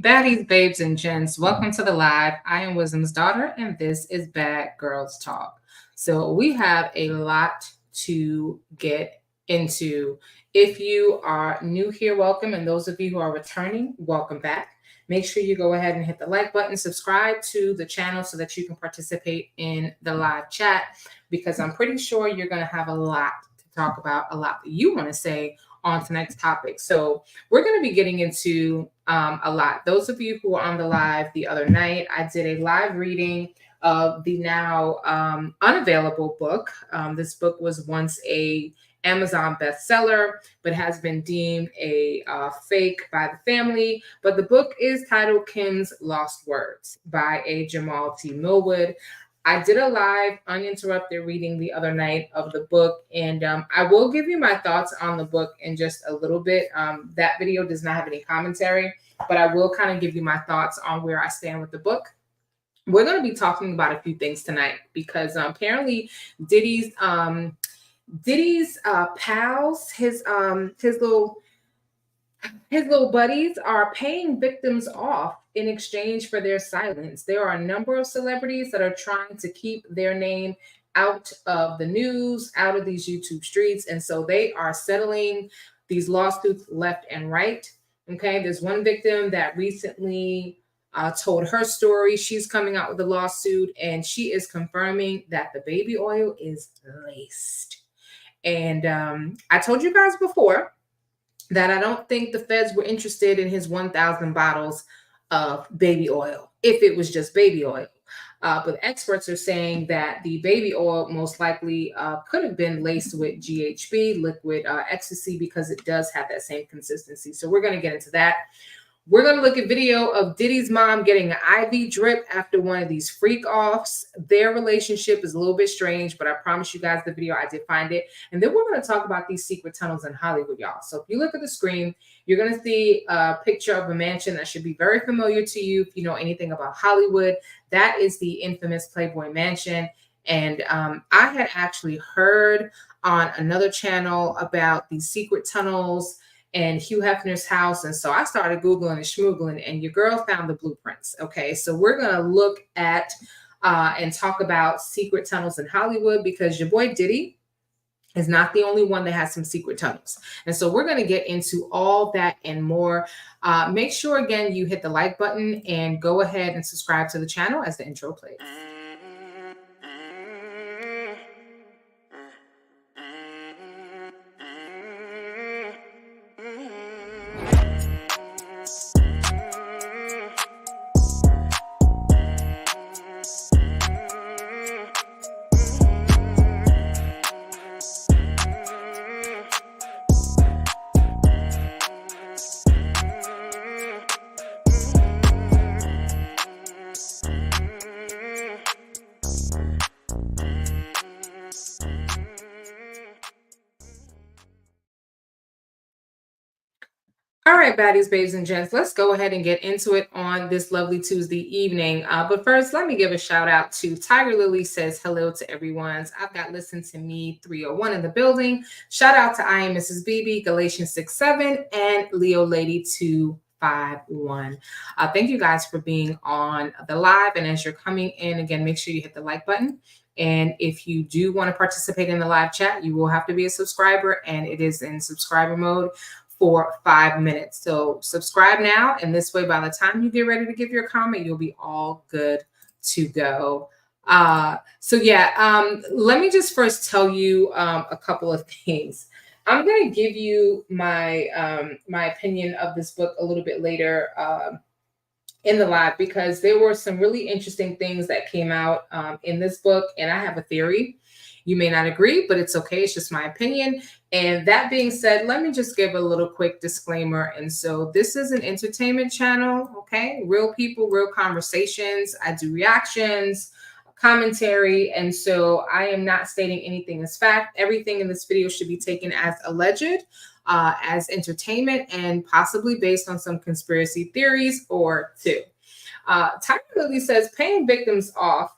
Baddies, babes, and gents, welcome to the live. I am Wisdom's daughter, and this is Bad Girls Talk. So, we have a lot to get into. If you are new here, welcome. And those of you who are returning, welcome back. Make sure you go ahead and hit the like button, subscribe to the channel so that you can participate in the live chat because I'm pretty sure you're going to have a lot to talk about, a lot that you want to say on tonight's topic. So, we're going to be getting into a lot. Those of you who were on the live the other night, I did a live reading of the now unavailable book. This book was once a Amazon bestseller, but has been deemed a fake by the family. But the book is titled Kim's Lost Words by a Jamal T. Millwood. I did a live uninterrupted reading the other night of the book, and I will give you my thoughts on the book in just a little bit. That video does not have any commentary, but I will kind of give you my thoughts on where I stand with the book. We're going to be talking about a few things tonight because apparently Diddy's pals, his little buddies are paying victims off in exchange for their silence. There are a number of celebrities that are trying to keep their name out of the news, out of these YouTube streets. And so they are settling these lawsuits left and right. Okay. There's one victim that recently told her story. She's coming out with a lawsuit and she is confirming that the baby oil is laced. And I told you guys before that I don't think the feds were interested in his 1,000 bottles of baby oil, if it was just baby oil. But experts are saying that the baby oil most likely could have been laced with GHB, liquid ecstasy, because it does have that same consistency. So we're going to get into that. We're going to look at video of Diddy's mom getting an IV drip after one of these freak offs. Their relationship is a little bit strange, but I promise you guys the video, I did find it. And then we're going to talk about these secret tunnels in Hollywood, y'all. So if you look at the screen, you're going to see a picture of a mansion that should be very familiar to you if you know anything about Hollywood. That is the infamous Playboy Mansion. And I had actually heard on another channel about these secret tunnels and Hugh Hefner's house. And so I started Googling and schmoogling, and your girl found the blueprints. Okay, so we're going to look at and talk about secret tunnels in Hollywood because your boy Diddy is not the only one that has some secret tunnels. And so we're going to get into all that and more. Make sure, again, you hit the like button and go ahead and subscribe to the channel as the intro plays. All right, baddies, babes, and gents, let's go ahead and get into it on this lovely Tuesday evening. But first, let me give a shout out to Tiger Lily says hello to everyone's. I've got Listen to Me 301 in the building. Shout out to I Am Mrs. BB, Galatians 6-7, and Leo Lady 251. Thank you guys for being on the live. And as you're coming in, again, make sure you hit the like button. And if you do want to participate in the live chat, you will have to be a subscriber, and it is in subscriber mode for 5 minutes. So subscribe now, and this way, by the time you get ready to give your comment, you'll be all good to go. Let me just first tell you a couple of things. I'm going to give you my my opinion of this book a little bit later in the live because there were some really interesting things that came out in this book, and I have a theory. You may not agree, but it's okay. It's just my opinion. And that being said, let me just give a little quick disclaimer. And so this is an entertainment channel, okay? Real people, real conversations. I do reactions, commentary. And so I am not stating anything as fact. Everything in this video should be taken as alleged, as entertainment, and possibly based on some conspiracy theories or two. Tiger Lily says paying victims off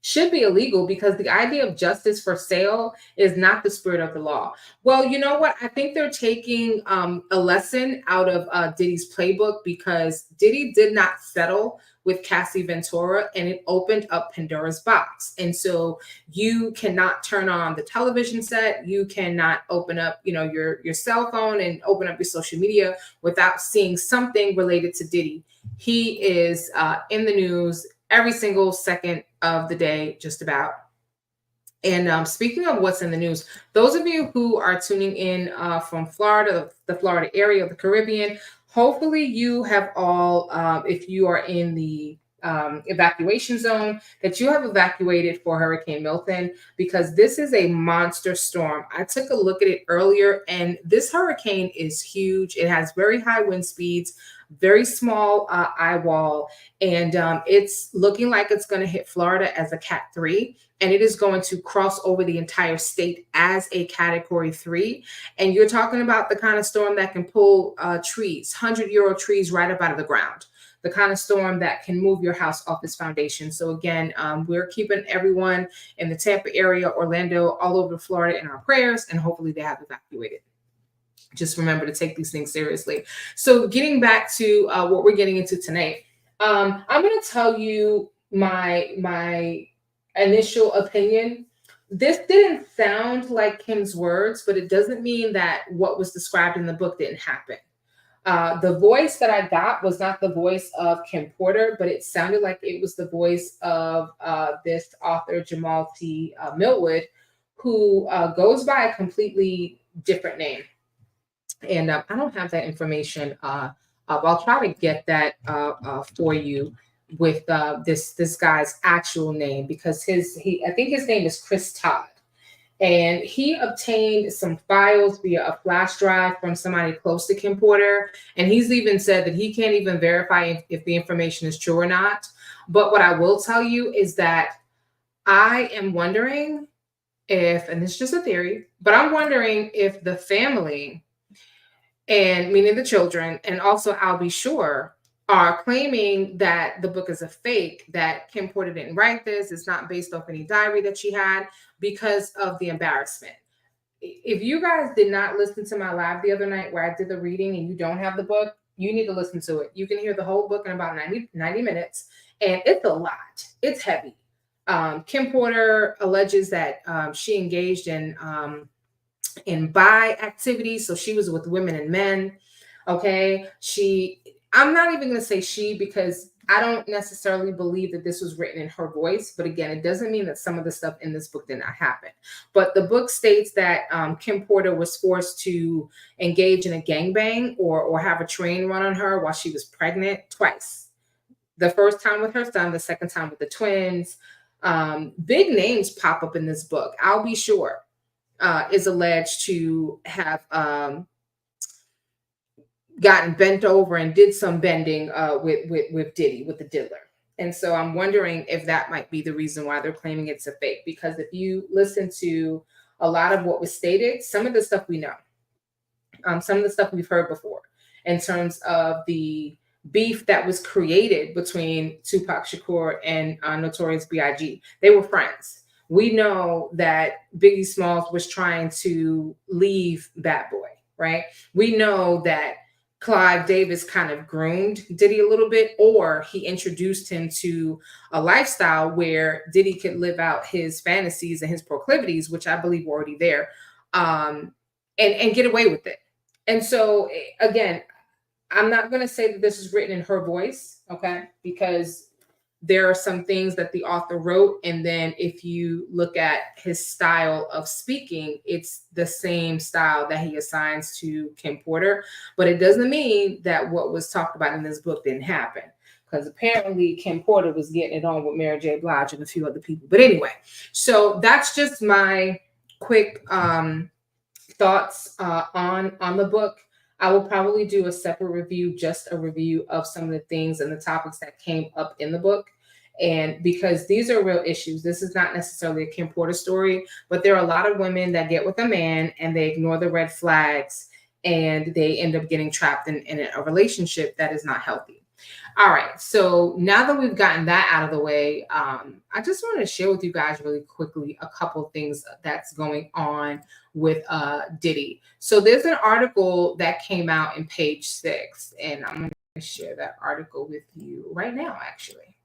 should be illegal because the idea of justice for sale is not the spirit of the law. Well, you know what? I think they're taking a lesson out of Diddy's playbook, because Diddy did not settle with Cassie Ventura, and it opened up Pandora's box. And so you cannot turn on the television set, you cannot open up, your cell phone and open up your social media without seeing something related to Diddy. He is in the news every single second of the day, just about. And speaking of what's in the news, those of you who are tuning in from Florida, the Florida area of the Caribbean, hopefully you have all, if you are in the evacuation zone, that you have evacuated for Hurricane Milton, because this is a monster storm. I took a look at it earlier, and this hurricane is huge. It has very high wind speeds, very small eye wall, and it's looking like it's going to hit Florida as a Cat 3, and it is going to cross over the entire state as a Category 3. And you're talking about the kind of storm that can pull trees, 100-year-old trees right up out of the ground, the kind of storm that can move your house off its foundation. So again, we're keeping everyone in the Tampa area, Orlando, all over Florida in our prayers, and hopefully they have evacuated. Just remember to take these things seriously. So getting back to what we're getting into tonight, I'm going to tell you my initial opinion. This didn't sound like Kim's words, but it doesn't mean that what was described in the book didn't happen. The voice that I got was not the voice of Kim Porter, but it sounded like it was the voice of this author, Jamal T. Millwood, who goes by a completely different name. And I don't have that information up. I'll try to get that for you with this guy's actual name, because I think his name is Chris Todd. And he obtained some files via a flash drive from somebody close to Kim Porter. And he's even said that he can't even verify if the information is true or not. But what I will tell you is that I am wondering if, and this is just a theory, but I'm wondering if the family, and meaning the children, and also I'll Be Sure, are claiming that the book is a fake, that Kim Porter didn't write this, it's not based off any diary that she had, because of the embarrassment. If you guys did not listen to my live the other night where I did the reading and you don't have the book, you need to listen to it. You can hear the whole book in about 90 minutes, and it's a lot. It's heavy. Kim Porter alleges that she engaged in bi activities. So she was with women and men. Okay. I'm not even going to say she, because I don't necessarily believe that this was written in her voice. But again, it doesn't mean that some of the stuff in this book did not happen. But the book states that Kim Porter was forced to engage in a gangbang or have a train run on her while she was pregnant twice. The first time with her son, the second time with the twins. Big names pop up in this book. I'll Be Sure is alleged to have gotten bent over and did some bending with Diddy, with the diddler. And so I'm wondering if that might be the reason why they're claiming it's a fake. Because if you listen to a lot of what was stated, some of the stuff we know, some of the stuff we've heard before, in terms of the beef that was created between Tupac Shakur and Notorious B.I.G. They were friends. We know that Biggie Smalls was trying to leave Bad Boy, right? We know that Clive Davis kind of groomed Diddy a little bit, or he introduced him to a lifestyle where Diddy could live out his fantasies and his proclivities, which I believe were already there, and get away with it. And so, again, I'm not going to say that this is written in her voice, okay? Because there are some things that the author wrote, and then if you look at his style of speaking, it's the same style that he assigns to Kim Porter. But it doesn't mean that what was talked about in this book didn't happen, because apparently Kim Porter was getting it on with Mary J. Blige and a few other people. But anyway, so that's just my quick thoughts on the book. I will probably do a separate review, just a review of some of the things and the topics that came up in the book. And because these are real issues, this is not necessarily a Kim Porter story, but there are a lot of women that get with a man and they ignore the red flags and they end up getting trapped in a relationship that is not healthy. All right. So now that we've gotten that out of the way, I just want to share with you guys really quickly a couple things that's going on with Diddy. So there's an article that came out in page 6, and I'm going to share that article with you right now, actually.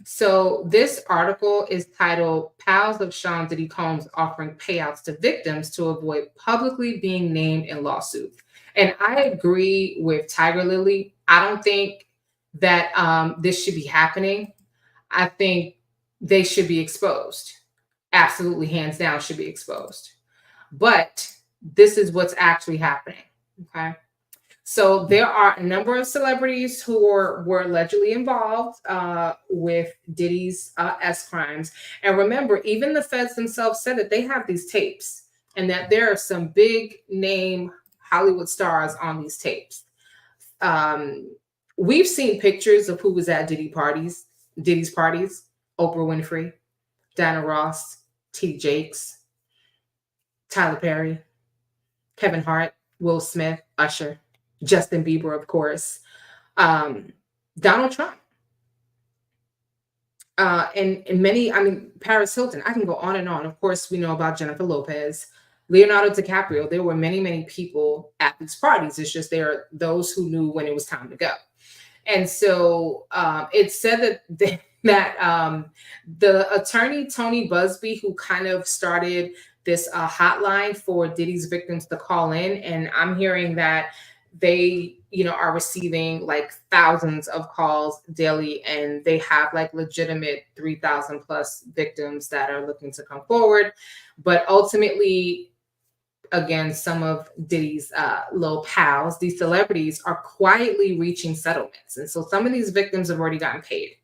So this article is titled "Pals of Sean Diddy Combs Offering Payouts to Victims to Avoid Publicly Being Named in Lawsuits." And I agree with Tiger Lily. I don't think that this should be happening. I think they should be exposed. Absolutely, hands down, should be exposed. But this is what's actually happening. Okay. So there are a number of celebrities who were allegedly involved with Diddy's S crimes. And remember, even the feds themselves said that they have these tapes and that there are some big name Hollywood stars on these tapes. We've seen pictures of who was at Diddy's parties: Oprah Winfrey, Diana Ross, T. Jakes, Tyler Perry, Kevin Hart, Will Smith, Usher, Justin Bieber, of course, Donald Trump, and many, I mean, Paris Hilton. I can go on and on. Of course, we know about Jennifer Lopez, Leonardo DiCaprio. There were many, many people at these parties. It's just there are those who knew when it was time to go. And so it said that the attorney Tony Busby, who kind of started this hotline for Diddy's victims to call in, and I'm hearing that they, are receiving like thousands of calls daily, and they have like legitimate 3,000 plus victims that are looking to come forward. But ultimately, again, some of Diddy's little pals, these celebrities, are quietly reaching settlements. And so some of these victims have already gotten paid.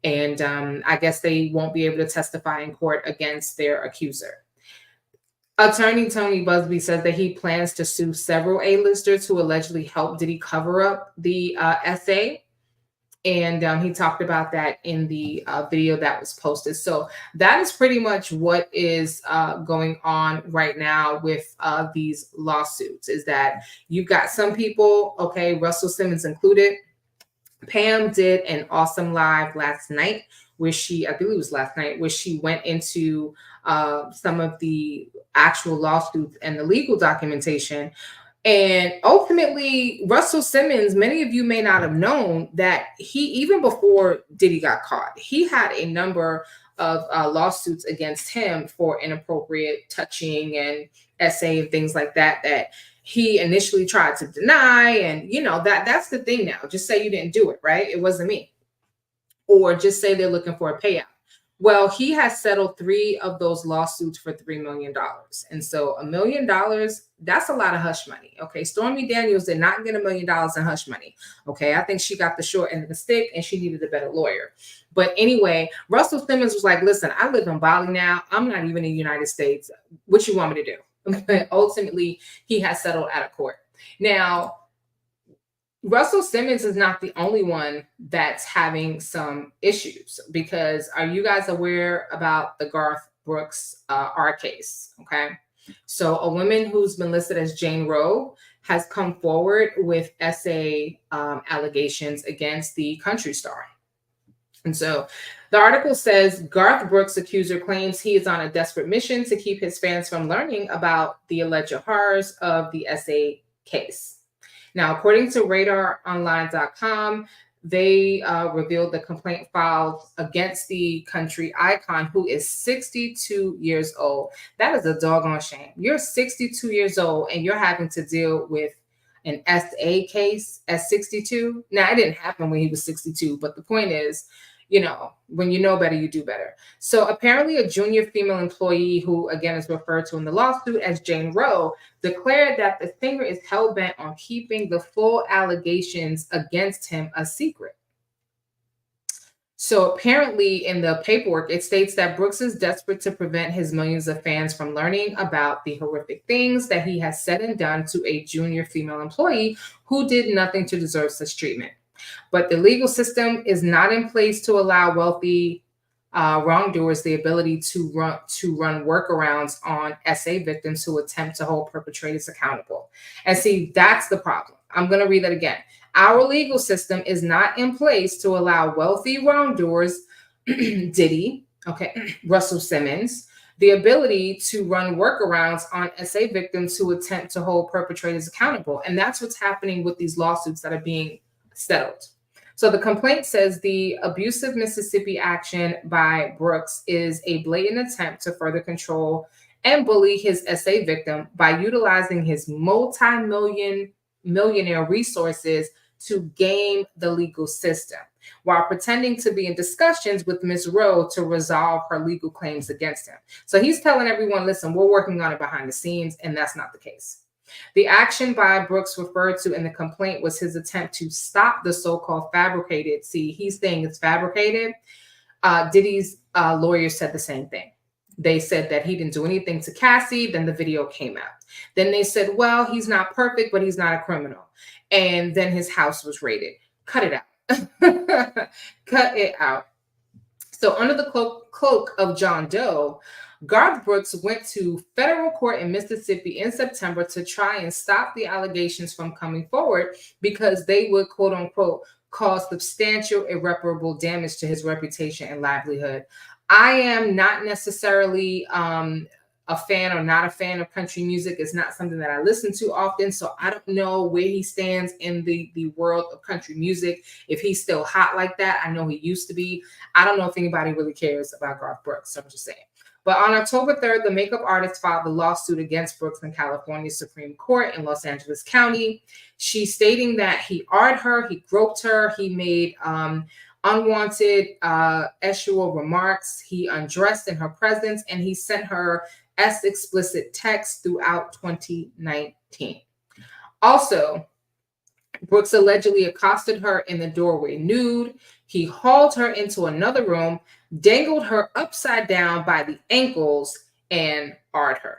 And I guess they won't be able to testify in court against their accuser. Attorney Tony Busby says that he plans to sue several A-listers who allegedly helped Diddy cover up the essay. And he talked about that in the video that was posted. So that is pretty much what is going on right now with these lawsuits, is that you've got some people, okay, Russell Simmons included. Pam did an awesome live last night where she, I believe it was last night, where she went into some of the actual lawsuits and the legal documentation. And ultimately, Russell Simmons, many of you may not have known that he, even before Diddy got caught, he had a number of lawsuits against him for inappropriate touching and essay and things like that, that he initially tried to deny. And, that's the thing now. Just say you didn't do it, right? It wasn't me. Or just say they're looking for a payout. Well, he has settled 3 of those lawsuits for $3 million. And so $1 million, that's a lot of hush money. Okay. Stormy Daniels did not get $1 million in hush money. Okay. I think she got the short end of the stick and she needed a better lawyer. But anyway, Russell Simmons was like, listen, I live in Bali now. I'm not even in the United States. What you want me to do? But ultimately, he has settled out of court. Now, Russell Simmons is not the only one that's having some issues, because are you guys aware about the Garth Brooks R case? Okay. So a woman who's been listed as Jane Roe has come forward with essay allegations against the country star. And so the article says Garth Brooks' accuser claims he is on a desperate mission to keep his fans from learning about the alleged horrors of the essay case. Now, according to RadarOnline.com, they revealed the complaint filed against the country icon, who is 62 years old. That is a doggone shame. You're 62 years old and you're having to deal with an SA case at 62. Now, it didn't happen when he was 62, but the point is, when you know better, you do better. So apparently a junior female employee, who again is referred to in the lawsuit as Jane Roe, declared that the singer is hell-bent on keeping the full allegations against him a secret. So apparently in the paperwork, it states that Brooks is desperate to prevent his millions of fans from learning about the horrific things that he has said and done to a junior female employee who did nothing to deserve such treatment. But the legal system is not in place to allow wealthy wrongdoers the ability to run workarounds on SA victims who attempt to hold perpetrators accountable. And see, that's the problem. I'm going to read that again. Our legal system is not in place to allow wealthy wrongdoers, Diddy, okay, Russell Simmons, the ability to run workarounds on SA victims who attempt to hold perpetrators accountable. And that's what's happening with these lawsuits that are being settled. So the complaint says the abusive Mississippi action by Brooks is a blatant attempt to further control and bully his SA victim by utilizing his millionaire resources to game the legal system while pretending to be in discussions with Ms. Rowe to resolve her legal claims against him. So he's telling everyone, listen, we're working on it behind the scenes, and that's not the case. The action by Brooks referred to in the complaint was his attempt to stop the so-called fabricated. See, he's saying it's fabricated. Diddy's lawyers said the same thing. They said that he didn't do anything to Cassie. Then the video came out. Then they said, well, he's not perfect, but he's not a criminal. And then his house was raided. Cut it out. Cut it out. So under the cloak of John Doe, Garth Brooks went to federal court in Mississippi in September to try and stop the allegations from coming forward because they would, quote unquote, cause substantial irreparable damage to his reputation and livelihood. I am not necessarily a fan or not a fan of country music. It's not something that I listen to often, so I don't know where he stands in the world of country music. If he's still hot like that, I know he used to be. I don't know if anybody really cares about Garth Brooks, so I'm just saying. But on October 3rd, the makeup artist filed a lawsuit against Brooks in California's Supreme Court in Los Angeles County. She's stating that he arred her, he groped her, he made unwanted sexual remarks, he undressed in her presence, and he sent her explicit texts throughout 2019. Also, Brooks allegedly accosted her in the doorway nude. He hauled her into another room, dangled her upside down by the ankles, and arred her.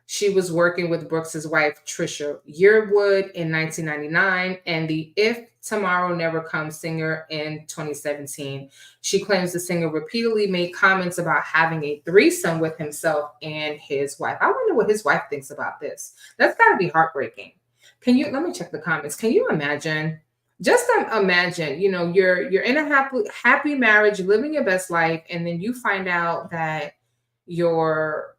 She was working with Brooks's wife, Trisha Yearwood, in 1999, and the If Tomorrow Never Comes singer in 2017. She claims the singer repeatedly made comments about having a threesome with himself and his wife. I wonder what his wife thinks about this. That's got to be heartbreaking. Let me check the comments. Can you imagine? Just imagine, you're in a happy marriage, living your best life, and then you find out that your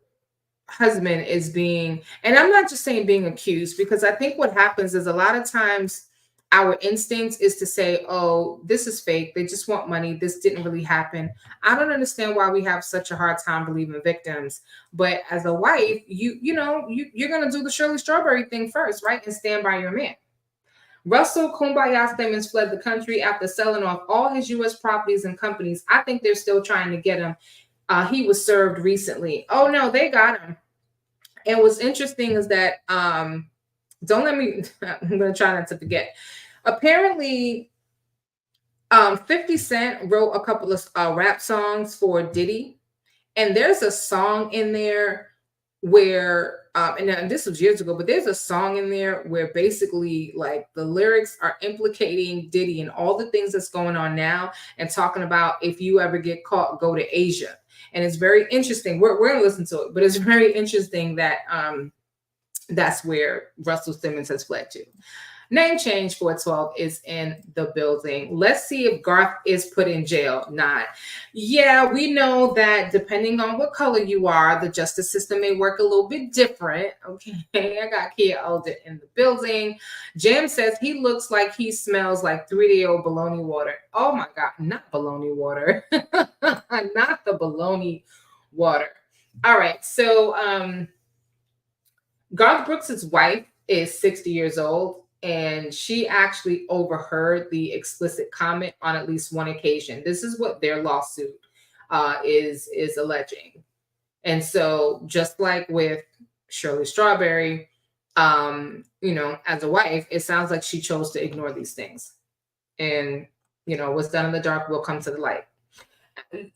husband is being, and I'm not just saying being accused, because I think what happens is a lot of times our instincts is to say, oh, this is fake. They just want money. This didn't really happen. I don't understand why we have such a hard time believing victims. But as a wife, you're going to do the Shirley Strawberry thing first, right? And stand by your man. Russell Kumbaya Simmons fled the country after selling off all his U.S. properties and companies. I think they're still trying to get him. He was served recently. Oh, no, they got him. And what's interesting is that, I'm going to try not to forget. Apparently, 50 Cent wrote a couple of rap songs for Diddy. And there's a song in there where, and this was years ago, but there's a song in there where basically like the lyrics are implicating Diddy and all the things that's going on now and talking about if you ever get caught, go to Asia. And it's very interesting. We're going to listen to it, but it's very interesting that that's where Russell Simmons has fled to. Name change 412 is in the building. Let's see if Garth is put in jail. Not. Yeah, we know that depending on what color you are, the justice system may work a little bit different. Okay, I got Kia Elder in the building. Jam says he looks like he smells like 3-day-old bologna water. Oh my God, not bologna water. Not the bologna water. All right, so Garth Brooks' wife is 60 years old. And she actually overheard the explicit comment on at least one occasion. This is what their lawsuit is alleging. And so just like with Shirley Strawberry, as a wife, it sounds like she chose to ignore these things. And, what's done in the dark will come to the light.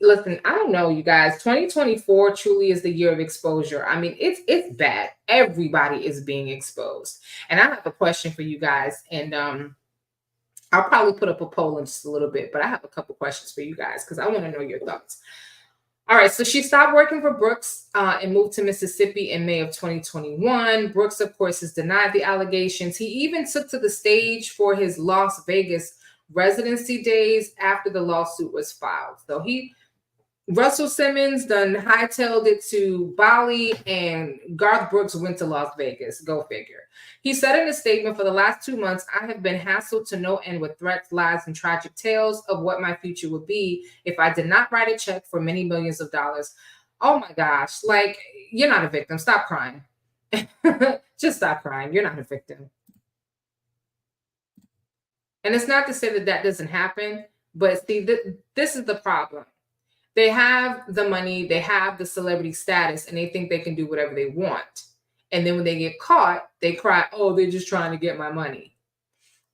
Listen, I don't know, you guys. 2024 truly is the year of exposure. I mean, it's bad. Everybody is being exposed. And I have a question for you guys. And I'll probably put up a poll in just a little bit, but I have a couple questions for you guys because I want to know your thoughts. All right, so she stopped working for Brooks and moved to Mississippi in May of 2021. Brooks, of course, has denied the allegations. He even took to the stage for his Las Vegas residency days after the lawsuit was filed. So Russell Simmons done hightailed it to Bali, and Garth Brooks went to Las Vegas. Go figure. He said in a statement, "For the last 2 months, I have been hassled to no end with threats, lies, and tragic tales of what my future would be if I did not write a check for many millions of dollars." Oh my gosh. Like, you're not a victim. Stop crying. Just stop crying. You're not a victim. And it's not to say that that doesn't happen, but see, this is the problem. They have the money, they have the celebrity status, and they think they can do whatever they want. And then when they get caught, they cry, "Oh, they're just trying to get my money."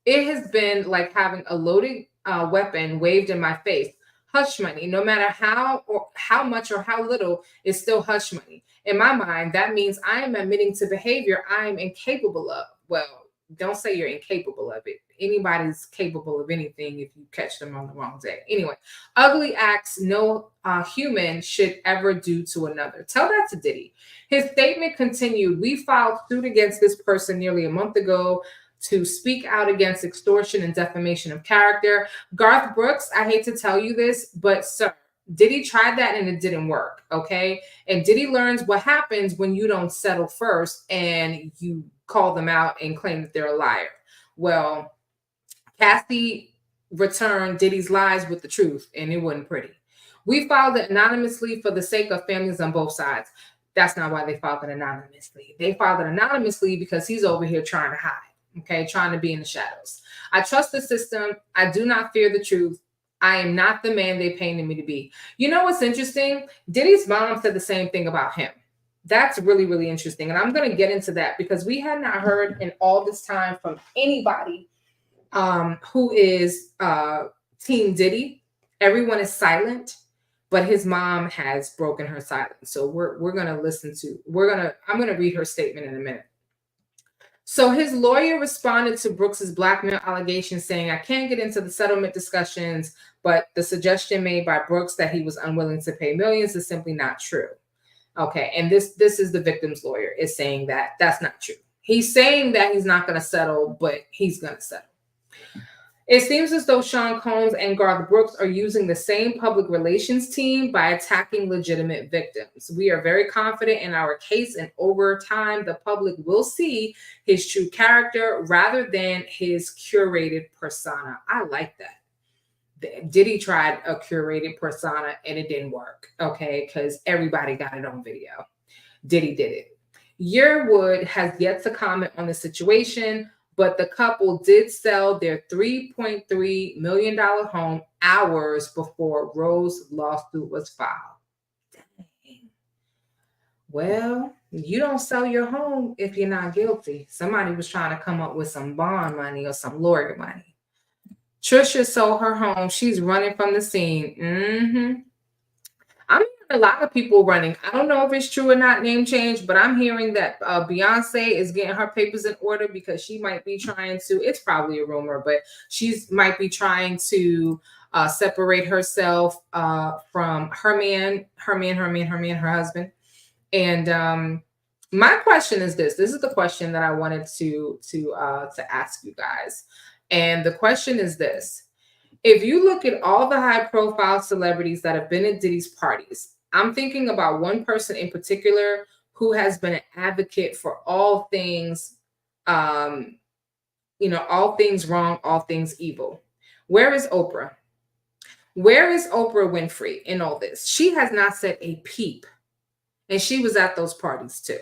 It has been like having a loaded weapon waved in my face. Hush money, no matter how much or how little, is still hush money. In my mind, that means I am admitting to behavior I am incapable of. Well, don't say you're incapable of it. Anybody's capable of anything if you catch them on the wrong day. Anyway, ugly acts no human should ever do to another. Tell that to Diddy. His statement continued, "We filed suit against this person nearly a month ago to speak out against extortion and defamation of character." Garth Brooks, I hate to tell you this, but sir, Diddy tried that and it didn't work, okay? And Diddy learns what happens when you don't settle first and you call them out and claim that they're a liar. Well, Cassie returned Diddy's lies with the truth, and it wasn't pretty. "We filed it anonymously for the sake of families on both sides." That's not why they filed it anonymously. They filed it anonymously because he's over here trying to hide, okay, trying to be in the shadows. "I trust the system. I do not fear the truth. I am not the man they painted me to be." You know what's interesting? Diddy's mom said the same thing about him. That's really, really interesting. And I'm going to get into that because we had not heard in all this time from anybody who is Team Diddy. Everyone is silent, but his mom has broken her silence. So we're gonna I'm gonna read her statement in a minute. So his lawyer responded to Brooks's blackmail allegations, saying, "I can't get into the settlement discussions, but the suggestion made by Brooks that he was unwilling to pay millions is simply not true." Okay, and this is the victim's lawyer is saying that that's not true. He's saying that he's not going to settle, but he's going to settle. "It seems as though Sean Combs and Garth Brooks are using the same public relations team by attacking legitimate victims. We are very confident in our case, and over time, the public will see his true character rather than his curated persona." I like that. Diddy tried a curated persona and it didn't work, okay, because everybody got it on video. Diddy did it. Yearwood has yet to comment on the situation, but the couple did sell their $3.3 million home hours before Rose's lawsuit was filed. Dang. Well, you don't sell your home if you're not guilty. Somebody was trying to come up with some bond money or some lawyer money. Trisha sold her home. She's running from the scene. I'm hearing a lot of people running. I don't know if it's true or not, name change, but I'm hearing that Beyonce is getting her papers in order because she might be trying to, it's probably a rumor, but might be trying to separate herself from her husband. And my question is this. This is the question that I wanted to ask you guys. And the question is this. If you look at all the high profile celebrities that have been at Diddy's parties, I'm thinking about one person in particular who has been an advocate for all things, all things wrong, all things evil. Where is Oprah? Where is Oprah Winfrey in all this? She has not said a peep, and she was at those parties too.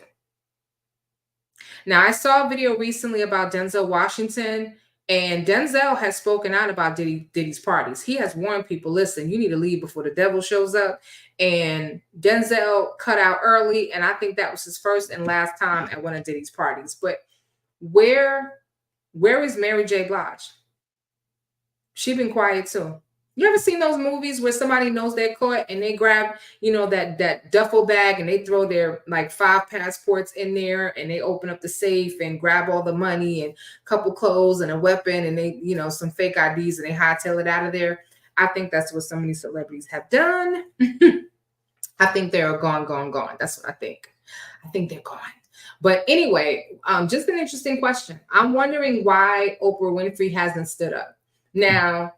Now, I saw a video recently about Denzel Washington, and Denzel has spoken out about Diddy's parties. He has warned people, listen, you need to leave before the devil shows up. And Denzel cut out early, and I think that was his first and last time at one of Diddy's parties. But where is Mary J. Blige? She's been quiet too. You ever seen those movies where somebody knows they're caught and they grab, that duffel bag and they throw their like 5 passports in there and they open up the safe and grab all the money and a couple clothes and a weapon and they, some fake IDs and they hightail it out of there? I think that's what some of these celebrities have done. I think they're gone, gone, gone. That's what I think. I think they're gone. But anyway, just an interesting question. I'm wondering why Oprah Winfrey hasn't stood up. Now,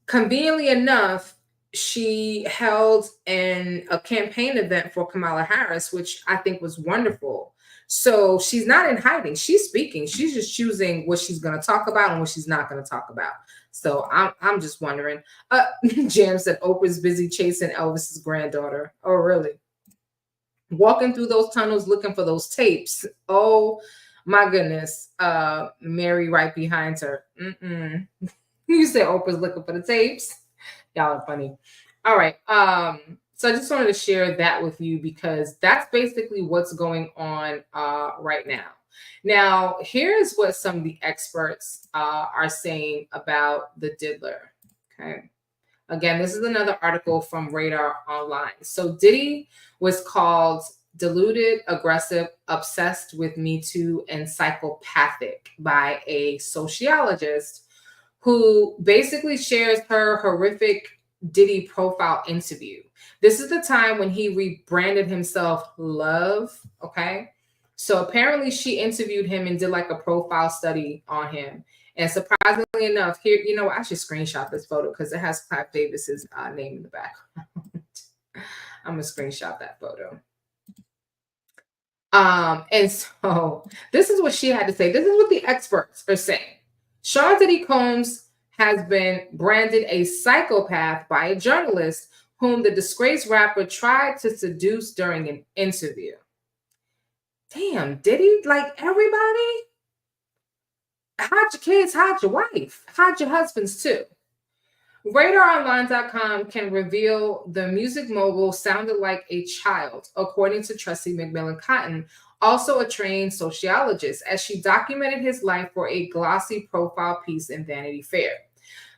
conveniently enough, she held a campaign event for Kamala Harris, which I think was wonderful. So she's not in hiding. She's speaking. She's just choosing what she's going to talk about and what she's not going to talk about. So I'm just wondering. Jam said Oprah's busy chasing Elvis's granddaughter. Oh, really? Walking through those tunnels looking for those tapes. Oh my goodness. Mary right behind her. You said Oprah's looking for the tapes. Y'all are funny. All right. So I just wanted to share that with you because that's basically what's going on right now. Now, here's what some of the experts are saying about the diddler. Okay. Again, this is another article from Radar Online. So Diddy was called deluded, aggressive, obsessed with Me Too, and psychopathic by a sociologist who basically shares her horrific Diddy profile interview. This is the time when he rebranded himself Love. Okay. So apparently she interviewed him and did like a profile study on him. And surprisingly enough, here, you know, I should screenshot this photo because it has Clive Davis's name in the background. I'm going to screenshot that photo. And so this is what she had to say. This is what the experts are saying. Sean Diddy Combs has been branded a psychopath by a journalist whom the disgraced rapper tried to seduce during an interview. Damn, Diddy, like everybody? Hide your kids, hide your wife, hide your husbands too. RadarOnline.com can reveal the music mogul sounded like a child, according to Tressie McMillan Cotton, also a trained sociologist, as she documented his life for a glossy profile piece in Vanity Fair.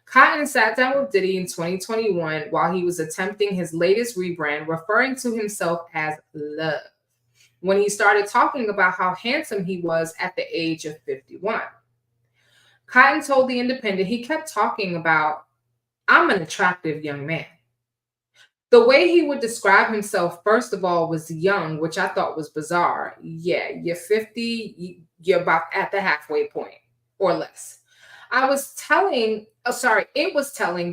Cotton sat down with Diddy in 2021 while he was attempting his latest rebrand, referring to himself as Love, when he started talking about how handsome he was at the age of 51. Cotton told The Independent he kept talking about, I'm an attractive young man. The way he would describe himself, first of all, was young, which I thought was bizarre. Yeah, you're 50, you're about at the halfway point or less. It was telling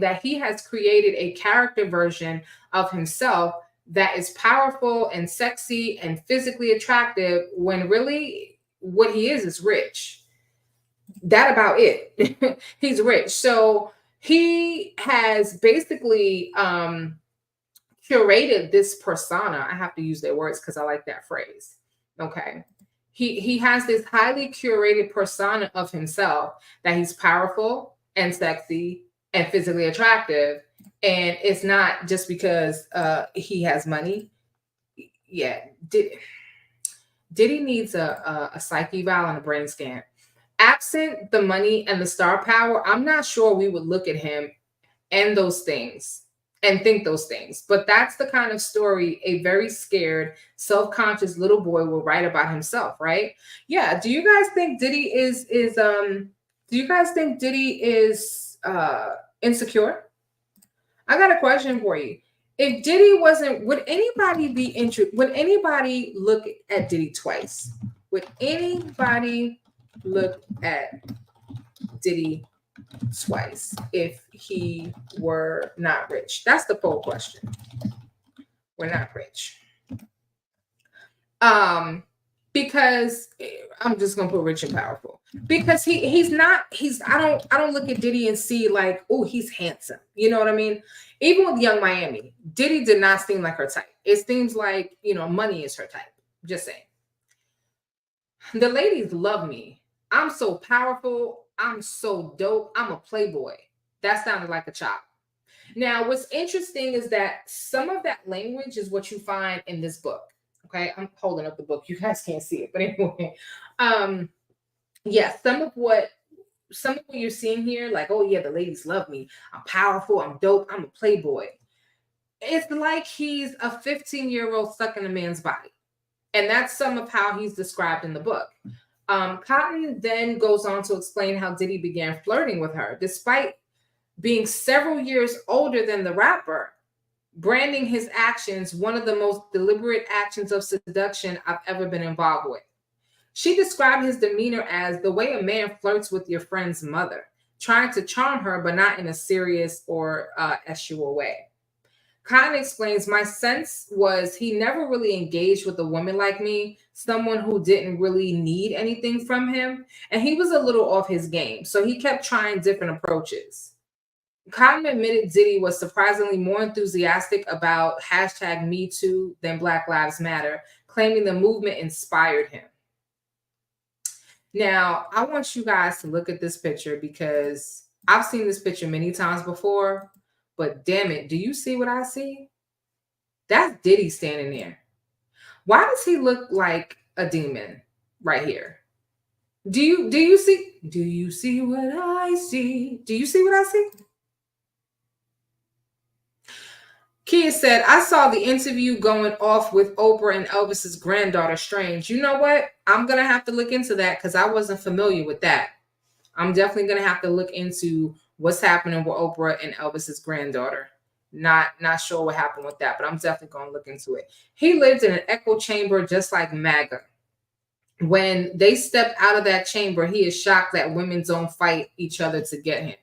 that he has created a character version of himself that is powerful and sexy and physically attractive when really what he is rich. That about it. He's rich. So he has basically curated this persona. I have to use their words because I like that phrase. Okay. He has this highly curated persona of himself that he's powerful and sexy and physically attractive. And it's not just because he has money. Yeah. Diddy needs a psyche eval and a brain scan. Absent the money and the star power, I'm not sure we would look at him and those things and think those things. But that's the kind of story a very scared, self-conscious little boy will write about himself, right? Yeah. Do you guys think Diddy is insecure? I got a question for you. If Diddy wasn't, would anybody be interested? Would anybody look at Diddy twice? Would anybody look at Diddy twice if he were not rich? That's the poll question. We're not rich. Because I'm just gonna put rich and powerful. Because I don't look at Diddy and see like, oh, he's handsome. You know what I mean? Even with Young Miami, Diddy did not seem like her type. It seems like, money is her type. Just saying. The ladies love me. I'm so powerful. I'm so dope. I'm a playboy. That sounded like a chop. Now, what's interesting is that some of that language is what you find in this book. Okay, I'm holding up the book. You guys can't see it, but anyway, some of what you're seeing here, like, oh yeah, the ladies love me. I'm powerful. I'm dope. I'm a playboy. It's like he's a 15-year-old stuck in a man's body, and that's some of how he's described in the book. Cotton then goes on to explain how Diddy began flirting with her, despite being several years older than the rapper. branding his actions one of the most deliberate actions of seduction I've ever been involved with. She described his demeanor as the way a man flirts with your friend's mother, trying to charm her, but not in a serious or sexual way. Khan explains, my sense was he never really engaged with a woman like me, someone who didn't really need anything from him. And he was a little off his game. So he kept trying different approaches. Khan admitted Diddy was surprisingly more enthusiastic about hashtag Me Too than Black Lives Matter, claiming the movement inspired him. Now, I want you guys to look at this picture because I've seen this picture many times before, but damn it, do you see what I see? That's Diddy standing there. Why does he look like a demon right here? Do you see what I see? Do you see what I see? Kia said, I saw the interview going off with Oprah and Elvis's granddaughter Strange. You know what? I'm going to have to look into that because I wasn't familiar with that. I'm definitely going to have to look into what's happening with Oprah and Elvis's granddaughter. Not sure what happened with that, but I'm definitely going to look into it. He lived in an echo chamber just like MAGA. When they stepped out of that chamber, he is shocked that women don't fight each other to get him.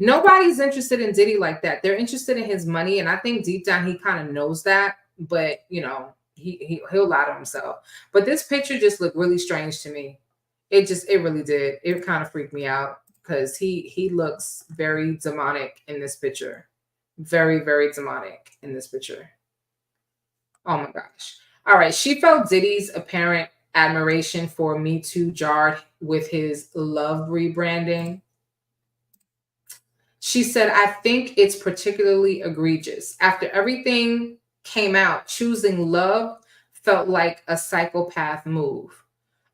Nobody's interested in Diddy like that. They're interested in his money, and I think deep down he kind of knows that, but you know, he'll lie to himself. But this picture just looked really strange to me. It really did. It kind of freaked me out because he looks very demonic in this picture. Very, very demonic in this picture. Oh my gosh. All right. She felt Diddy's apparent admiration for Me Too jarred with his love rebranding. She said, I think it's particularly egregious. After everything came out, choosing love felt like a psychopath move.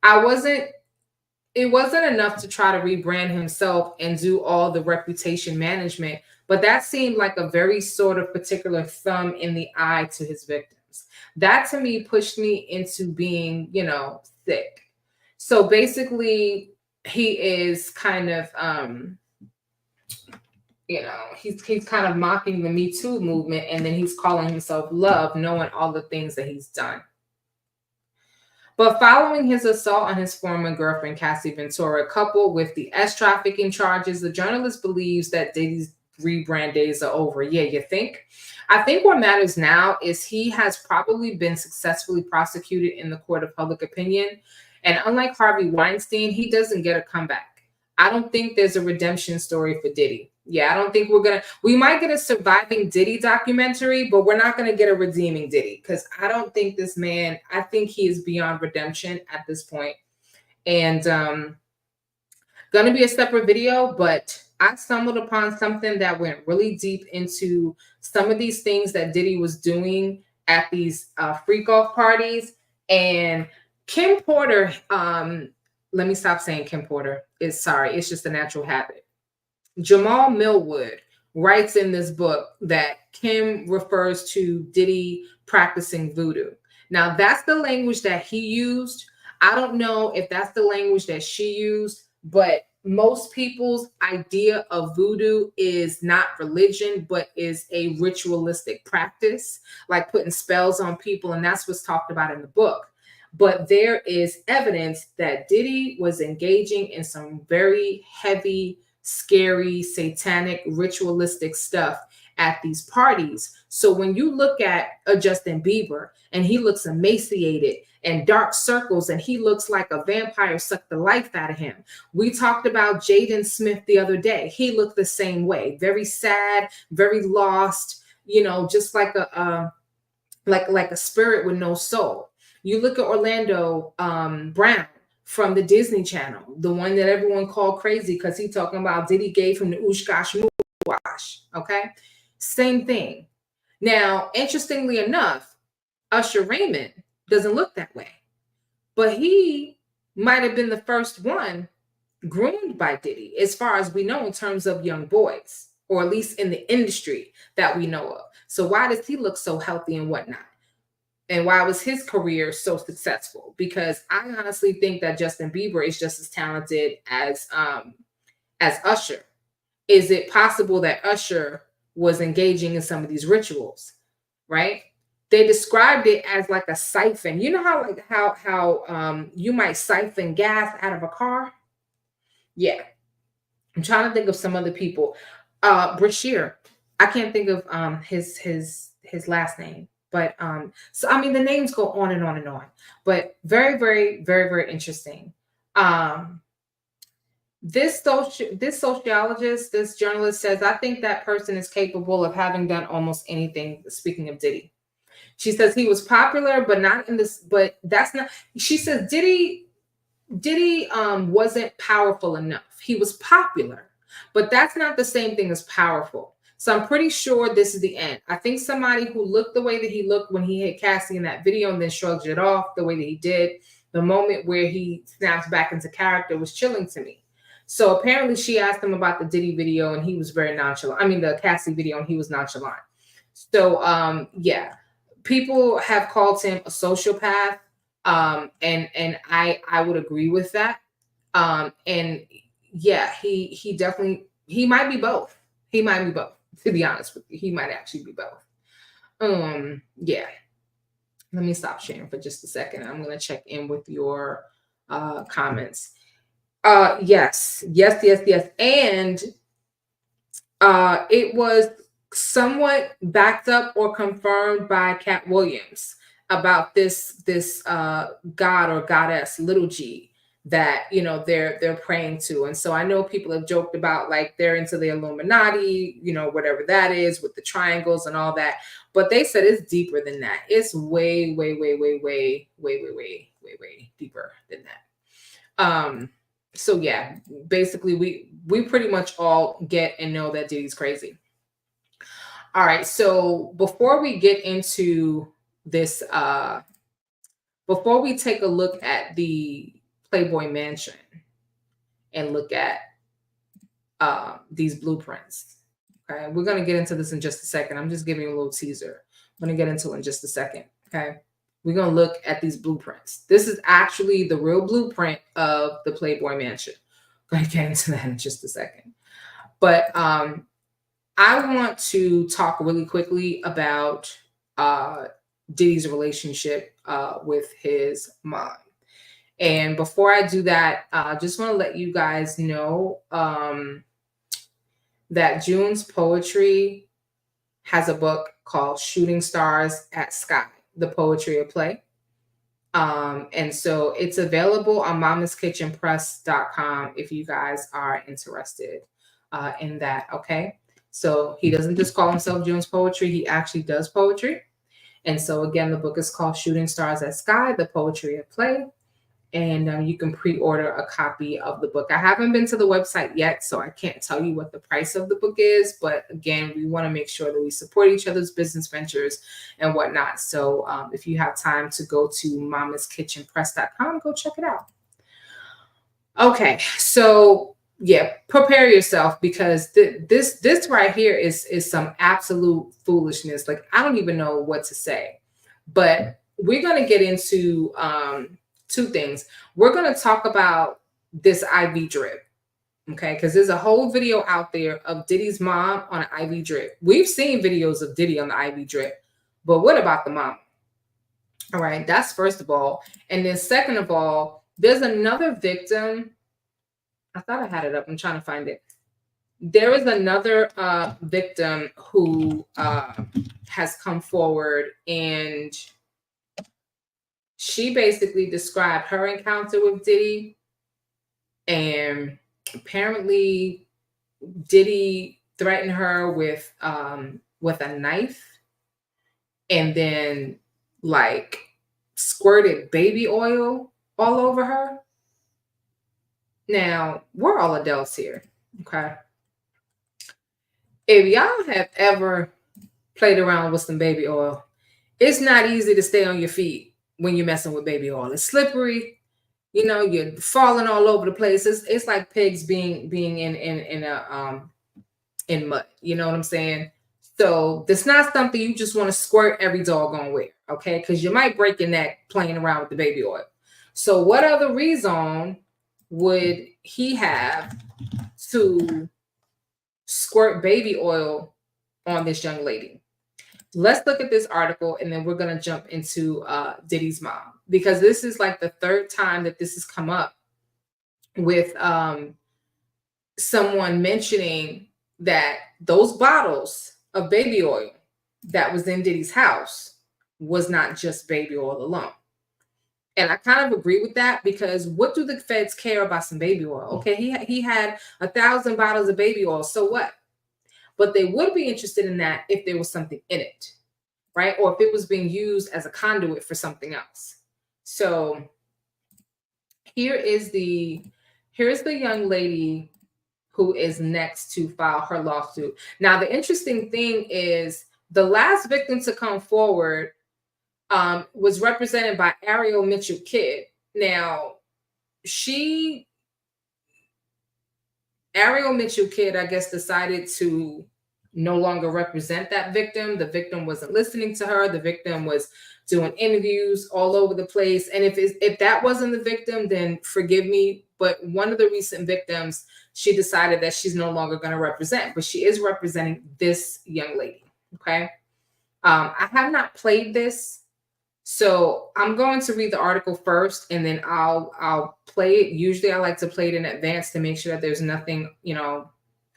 It wasn't enough to try to rebrand himself and do all the reputation management, but that seemed like a very sort of particular thumb in the eye to his victims. That to me pushed me into being, sick. So basically, he is kind of he's kind of mocking the Me Too movement, and then he's calling himself love, knowing all the things that he's done. But following his assault on his former girlfriend, Cassie Ventura, coupled with the trafficking charges, the journalist believes that Diddy's rebrand days are over. Yeah, you think? I think what matters now is he has probably been successfully prosecuted in the court of public opinion. And unlike Harvey Weinstein, he doesn't get a comeback. I don't think there's a redemption story for Diddy. Yeah, I don't think we might get a surviving Diddy documentary, but we're not going to get a redeeming Diddy because I don't think this man, I think he is beyond redemption at this point. And going to be a separate video, but I stumbled upon something that went really deep into some of these things that Diddy was doing at these freak off parties. And Kim Porter, let me stop saying Kim Porter. It's just a natural habit. Jamal Millwood writes in this book that Kim refers to Diddy practicing voodoo. Now, that's the language that he used. I don't know if that's the language that she used, but most people's idea of voodoo is not religion, but is a ritualistic practice, like putting spells on people. And that's what's talked about in the book. But there is evidence that Diddy was engaging in some very heavy, scary, satanic, ritualistic stuff at these parties. So when you look at a Justin Bieber and he looks emaciated and dark circles and he looks like a vampire sucked the life out of him. We talked about Jaden Smith the other day. He looked the same way, very sad, very lost, just like a spirit with no soul. You look at Orlando Brown from the Disney Channel, the one that everyone called crazy because he's talking about Diddy gave him the oosh gosh wash. Okay, same thing. Now, interestingly enough, Usher Raymond doesn't look that way, but he might have been the first one groomed by Diddy, as far as we know, in terms of young boys, or at least in the industry that we know of. So why does he look so healthy and whatnot? And why was his career so successful? Because I honestly think that Justin Bieber is just as talented as Usher. Is it possible that Usher was engaging in some of these rituals? right? They described it as like a siphon. You know how you might siphon gas out of a car? Yeah. I'm trying to think of some other people. Brashear. I can't think of his last name. But so I mean the names go on and on and on. But very, very, very, very interesting. Um this sociologist, this journalist says, I think that person is capable of having done almost anything. Speaking of Diddy, she says he was popular, but not in this. But that's not. She says Diddy wasn't powerful enough. He was popular, but that's not the same thing as powerful. So I'm pretty sure this is the end. I think somebody who looked the way that he looked when he hit Cassie in that video and then shrugged it off the way that he did, the moment where he snaps back into character was chilling to me. So apparently she asked him about the Diddy video and he was very nonchalant. I mean the Cassie video and he was nonchalant. So yeah, people have called him a sociopath. And I would agree with that. And yeah, he definitely he might be both. He might be both. To be honest with you, he might actually be both. Yeah. Let me stop sharing for just a second. I'm gonna check in with your comments. Yes, yes, yes, yes. And it was somewhat backed up or confirmed by Cat Williams about this god or goddess little g that they're praying to. And so I know people have joked about like they're into the Illuminati, whatever that is with the triangles and all that, but they said it's deeper than that. It's way way way way way way way way way way deeper than that. So yeah, basically we pretty much all get and know that Diddy's crazy. All right, so before we get into this, before we take a look at the Playboy Mansion and look at these blueprints, okay, we're gonna get into this in just a second. I'm just giving you a little teaser. I'm gonna get into it in just a second. Okay, we're going to look at these blueprints. This is actually the real blueprint of the Playboy Mansion. I'm going to get into that in just a second. But I want to talk really quickly about Diddy's relationship with his mom. And before I do that, I just want to let you guys know that June's Poetry has a book called Shooting Stars at Sky, the poetry of play. And so it's available on mamaskitchenpress.com if you guys are interested in that. Okay. So he doesn't just call himself June's Poetry, he actually does poetry. And so again, the book is called Shooting Stars at Sky, the poetry of play. And you can pre-order a copy of the book. I haven't been to the website yet, so I can't tell you what the price of the book is. But again, we want to make sure that we support each other's business ventures and whatnot. So if you have time to go to mamaskitchenpress.com, go check it out. Okay, so yeah, prepare yourself because this right here is some absolute foolishness. Like I don't even know what to say. But we're gonna get into two things. We're going to talk about this IV drip, okay? Because there's a whole video out there of Diddy's mom on an IV drip. We've seen videos of Diddy on the IV drip, but what about the mom? All right, that's first of all. And then second of all, there's another victim. I thought I had it up. I'm trying to find it. There is another victim who has come forward, and she basically described her encounter with Diddy, and apparently Diddy threatened her with a knife, and then like squirted baby oil all over her. Now we're all adults here, okay? If y'all have ever played around with some baby oil, it's not easy to stay on your feet when you're messing with baby oil. It's slippery, you're falling all over the place. It's like pigs being in mud. You know what I'm saying? So that's not something you just want to squirt every doggone way, okay? Because you might break your neck playing around with the baby oil. So what other reason would he have to squirt baby oil on this young lady? let's look at this article, and then we're going to jump into Diddy's mom, because this is like the third time that this has come up with someone mentioning that those bottles of baby oil that was in Diddy's house was not just baby oil alone. And I kind of agree with that, because what do the feds care about some baby oil? Okay, he had 1,000 bottles of baby oil, so what? But they would be interested in that if there was something in it, right? Or if it was being used as a conduit for something else. So here's the young lady who is next to file her lawsuit. Now, the interesting thing is the last victim to come forward was represented by Ariel Mitchell Kidd. Now, Ariel Mitchell Kidd, I guess, decided to no longer represent that victim. The victim wasn't listening to her. The victim was doing interviews all over the place. And if that wasn't the victim, then forgive me. But one of the recent victims, she decided that she's no longer going to represent, but she is representing this young lady. Okay. I have not played this, so I'm going to read the article first, and then I'll play it. Usually I like to play it in advance to make sure that there's nothing,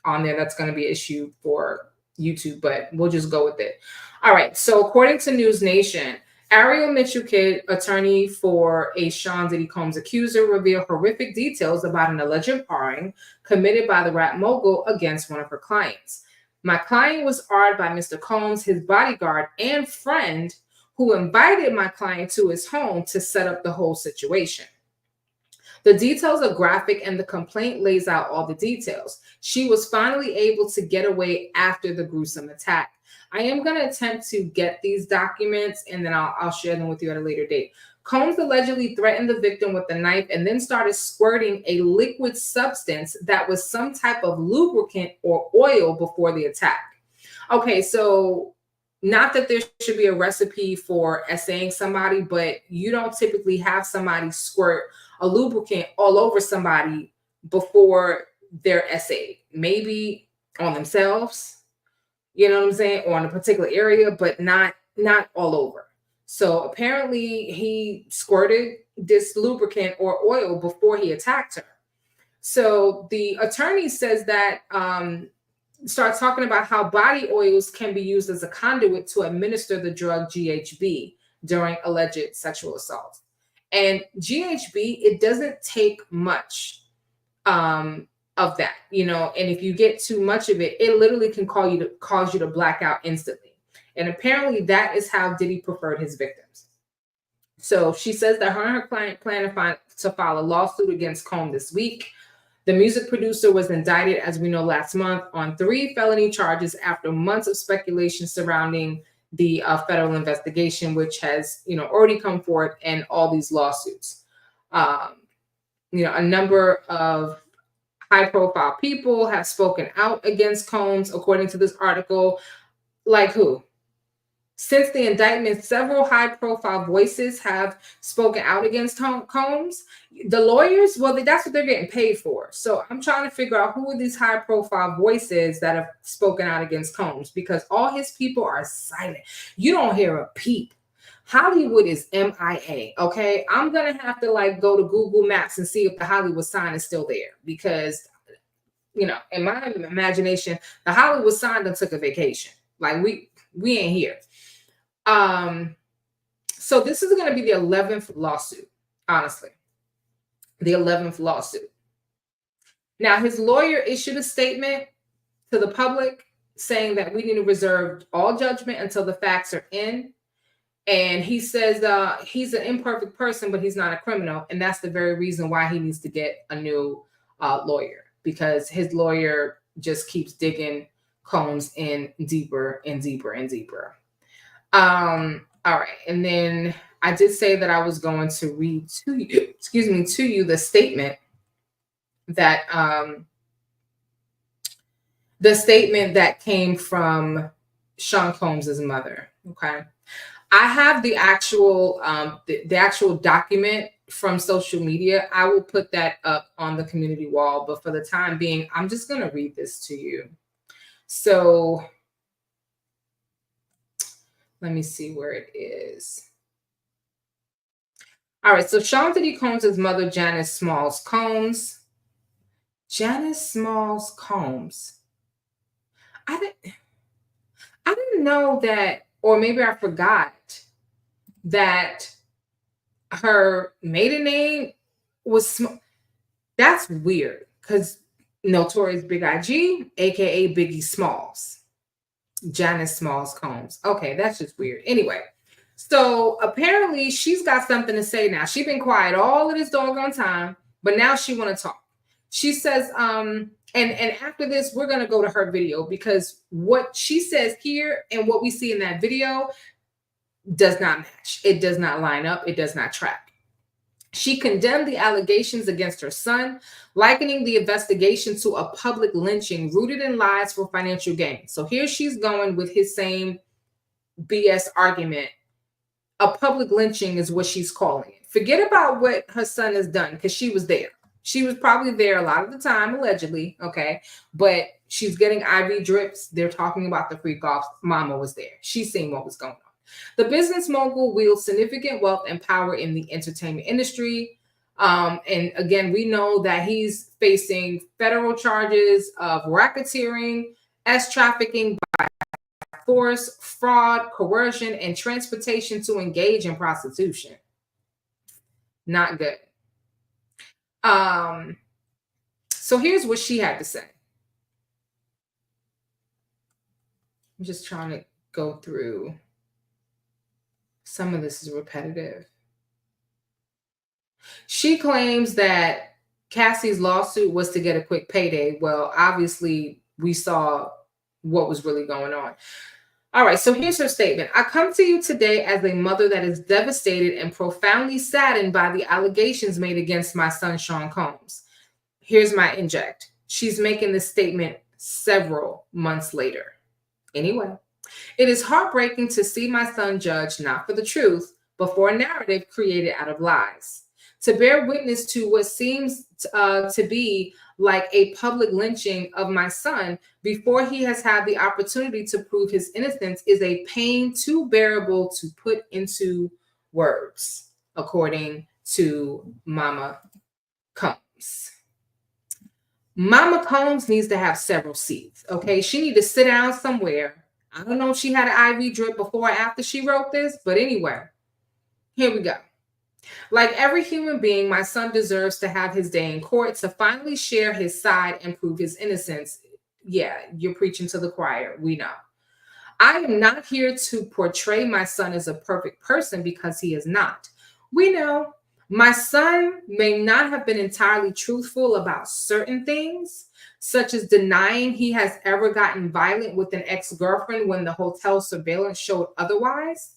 on there that's going to be an issue for YouTube, but we'll just go with it. All right. So according to News Nation, Ariel Mitchell Kidd, attorney for a Sean Diddy Combs accuser, revealed horrific details about an alleged parring committed by the rap mogul against one of her clients. My client was arred by Mr. Combs, his bodyguard and friend, who invited my client to his home to set up the whole situation. The details are graphic, and the complaint lays out all the details. She was finally able to get away after the gruesome attack. I am going to attempt to get these documents, and then I'll share them with you at a later date. Combs allegedly threatened the victim with a knife and then started squirting a liquid substance that was some type of lubricant or oil before the attack. Okay, so not that there should be a recipe for essaying somebody, but you don't typically have somebody squirt a lubricant all over somebody before they're essayed. Maybe on themselves, you know what I'm saying, or on a particular area, but not all over. So apparently he squirted this lubricant or oil before he attacked her. So the attorney says that starts talking about how body oils can be used as a conduit to administer the drug GHB during alleged sexual assault. And GHB, it doesn't take much of that, and if you get too much of it, it literally can cause you to black out instantly. And apparently that is how Diddy preferred his victims. So she says that her and her client plan to file a lawsuit against Combs this week. The music producer was indicted, as we know, last month on 3 felony charges after months of speculation surrounding the federal investigation, which has, already come forth, and all these lawsuits. A number of high-profile people have spoken out against Combs, according to this article. Like who? Since the indictment, several high-profile voices have spoken out against Combs. The lawyers, well, that's what they're getting paid for. So I'm trying to figure out who are these high-profile voices that have spoken out against Combs, because all his people are silent. You don't hear a peep. Hollywood is MIA, okay? I'm going to have to go to Google Maps and see if the Hollywood sign is still there, because, in my imagination, the Hollywood sign done took a vacation. We ain't here. So this is going to be the 11th lawsuit, honestly. The 11th lawsuit. Now, his lawyer issued a statement to the public saying that we need to reserve all judgment until the facts are in. And he says he's an imperfect person, but he's not a criminal. And that's the very reason why he needs to get a new lawyer, because his lawyer just keeps digging Combs in deeper and deeper and deeper. All right. And then I did say that I was going to read to you the statement that came from Sean Combs's mother. Okay. I have the actual the actual document from social media. I will put that up on the community wall, but for the time being, I'm just going to read this to you. So Let me see where it is. All right, so Sean Diddy Combs' mother, Janice Smalls Combs. Janice Smalls Combs. I didn't I didn't know that, or maybe I forgot that her maiden name was that's weird because Notorious Big IG, aka Biggie Smalls, Janice Smalls Combs. Okay, that's just weird. Anyway, so apparently she's got something to say now. She's been quiet all of this doggone time, but now she want to talk. She says, and after this, we're gonna go to her video because what she says here and what we see in that video does not match. It does not line up. It does not track. She condemned the allegations against her son, likening the investigation to a public lynching rooted in lies for financial gain. So here she's going with his same BS argument. A public lynching is what she's calling it. Forget about what her son has done because she was there. She was probably there a lot of the time, allegedly, okay? But she's getting IV drips. They're talking about the freak off. Mama was there. She's seeing what was going on. The business mogul wields significant wealth and power in the entertainment industry. And again, we know that he's facing federal charges of racketeering, trafficking by force, fraud, coercion, and transportation to engage in prostitution. Not good. So here's what she had to say. I'm just trying to go through. Some of this is repetitive. She claims that Cassie's lawsuit was to get a quick payday. Well, obviously, we saw what was really going on. All right, so here's her statement. I come to you today as a mother that is devastated and profoundly saddened by the allegations made against my son, Sean Combs. Here's my inject. She's making this statement several months later. Anyway, it is heartbreaking to see my son judged not for the truth, but for a narrative created out of lies. To bear witness to what seems to be like a public lynching of my son before he has had the opportunity to prove his innocence is a pain too bearable to put into words, according to Mama Combs. Mama Combs needs to have several seats, okay? She need to sit down somewhere. I don't know if she had an IV drip before or after she wrote this, but anyway, here we go. Like every human being, my son deserves to have his day in court to finally share his side and prove his innocence. Yeah, you're preaching to the choir. We know. I am not here to portray my son as a perfect person because he is not. We know. My son may not have been entirely truthful about certain things, such as denying he has ever gotten violent with an ex-girlfriend when the hotel surveillance showed otherwise.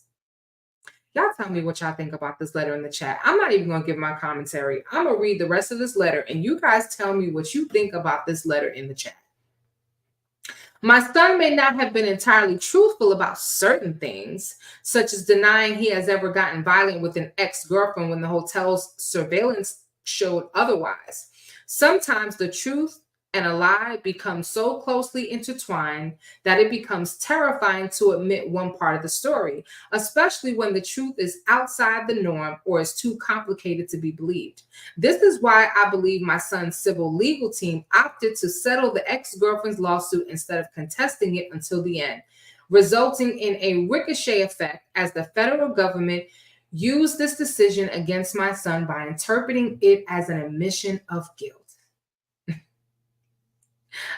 Y'all tell me what y'all think about this letter in the chat. I'm not even going to give my commentary. I'm going to read the rest of this letter, and you guys tell me what you think about this letter in the chat. My son may not have been entirely truthful about certain things, such as denying he has ever gotten violent with an ex-girlfriend when the hotel's surveillance showed otherwise. Sometimes the truth and a lie become so closely intertwined that it becomes terrifying to admit one part of the story, especially when the truth is outside the norm or is too complicated to be believed. This is why I believe my son's civil legal team opted to settle the ex-girlfriend's lawsuit instead of contesting it until the end, resulting in a ricochet effect as the federal government used this decision against my son by interpreting it as an admission of guilt.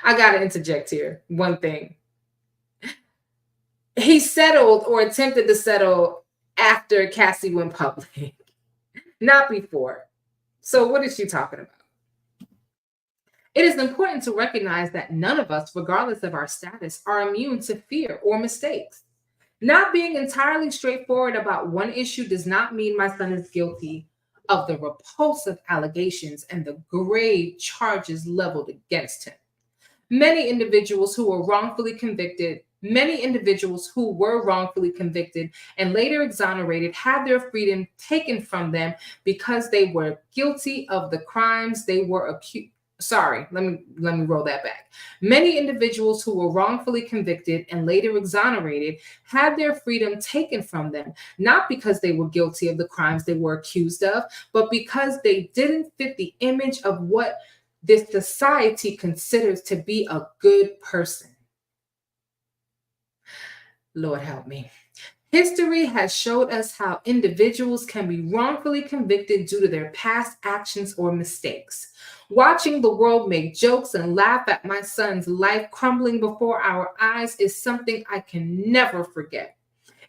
I got to interject here. One thing. He settled or attempted to settle after Cassie went public, not before. So what is she talking about? It is important to recognize that none of us, regardless of our status, are immune to fear or mistakes. Not being entirely straightforward about one issue does not mean my son is guilty of the repulsive allegations and the grave charges leveled against him. Many individuals who were wrongfully convicted and later exonerated had their freedom taken from them because they were guilty of the crimes they were Sorry, let me roll that back. Many individuals who were wrongfully convicted and later exonerated had their freedom taken from them, not because they were guilty of the crimes they were accused of, but because they didn't fit the image of what this society considers to be a good person. Lord help me. History has showed us how individuals can be wrongfully convicted due to their past actions or mistakes. Watching the world make jokes and laugh at my son's life crumbling before our eyes is something I can never forget.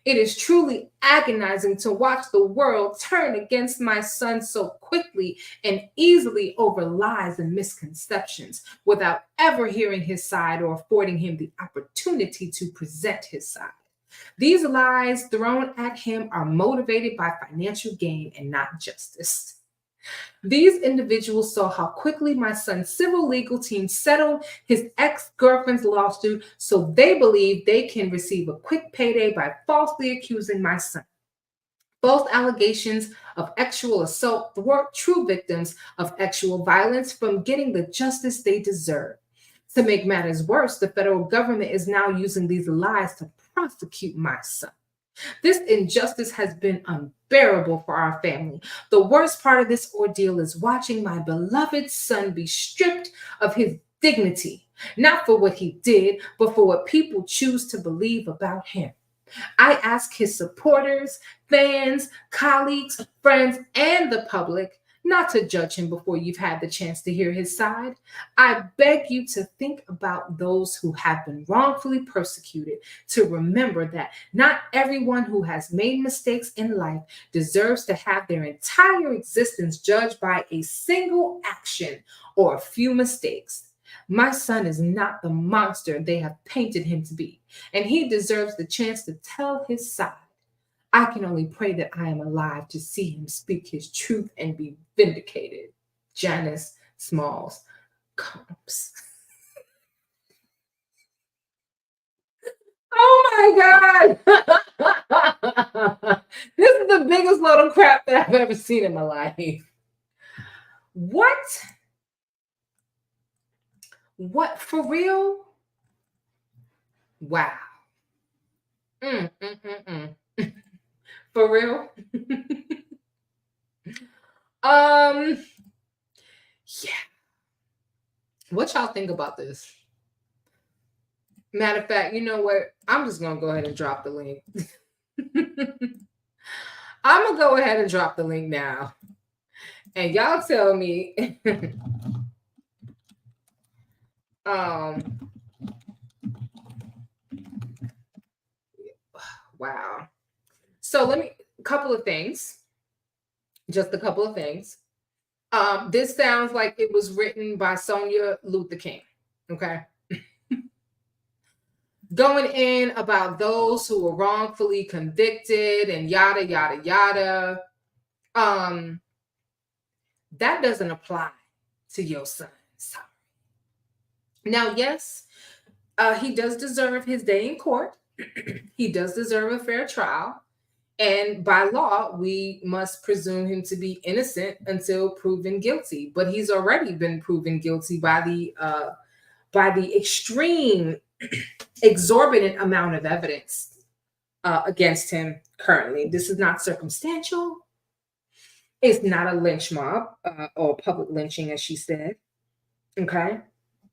It is truly agonizing to watch the world turn against my son so quickly and easily over lies and misconceptions without ever hearing his side or affording him the opportunity to present his side. These lies thrown at him are motivated by financial gain and not justice. These individuals saw how quickly my son's civil legal team settled his ex girlfriend's lawsuit, so they believe they can receive a quick payday by falsely accusing my son. False allegations of sexual assault thwart true victims of sexual violence from getting the justice they deserve. To make matters worse, the federal government is now using these lies to prosecute my son. This injustice has been unbearable for our family. The worst part of this ordeal is watching my beloved son be stripped of his dignity, not for what he did, but for what people choose to believe about him. I ask his supporters, fans, colleagues, friends, and the public not to judge him before you've had the chance to hear his side. I beg you to think about those who have been wrongfully persecuted, to remember that not everyone who has made mistakes in life deserves to have their entire existence judged by a single action or a few mistakes. My son is not the monster they have painted him to be, and he deserves the chance to tell his side. I can only pray that I am alive to see him speak his truth and be vindicated. Janice Smalls Combs. Oh my God. This is the biggest load of crap that I've ever seen in my life. What? What, for real? Wow. Mm, mm, mm, mm. For real? Yeah. What y'all think about this? Matter of fact, you know what? I'm just gonna go ahead and drop the link. I'm gonna go ahead and drop the link now. And y'all tell me um wow. So let me couple of things. Just a couple of things. This sounds like it was written by Sonia Luther King. Okay. Going in about those who were wrongfully convicted and yada yada yada. That doesn't apply to your son. Sorry. Now, yes, he does deserve his day in court. He does deserve a fair trial. And by law, we must presume him to be innocent until proven guilty. But he's already been proven guilty by the extreme, exorbitant amount of evidence against him currently. This is not circumstantial. It's not a lynch mob or public lynching, as she said. Okay.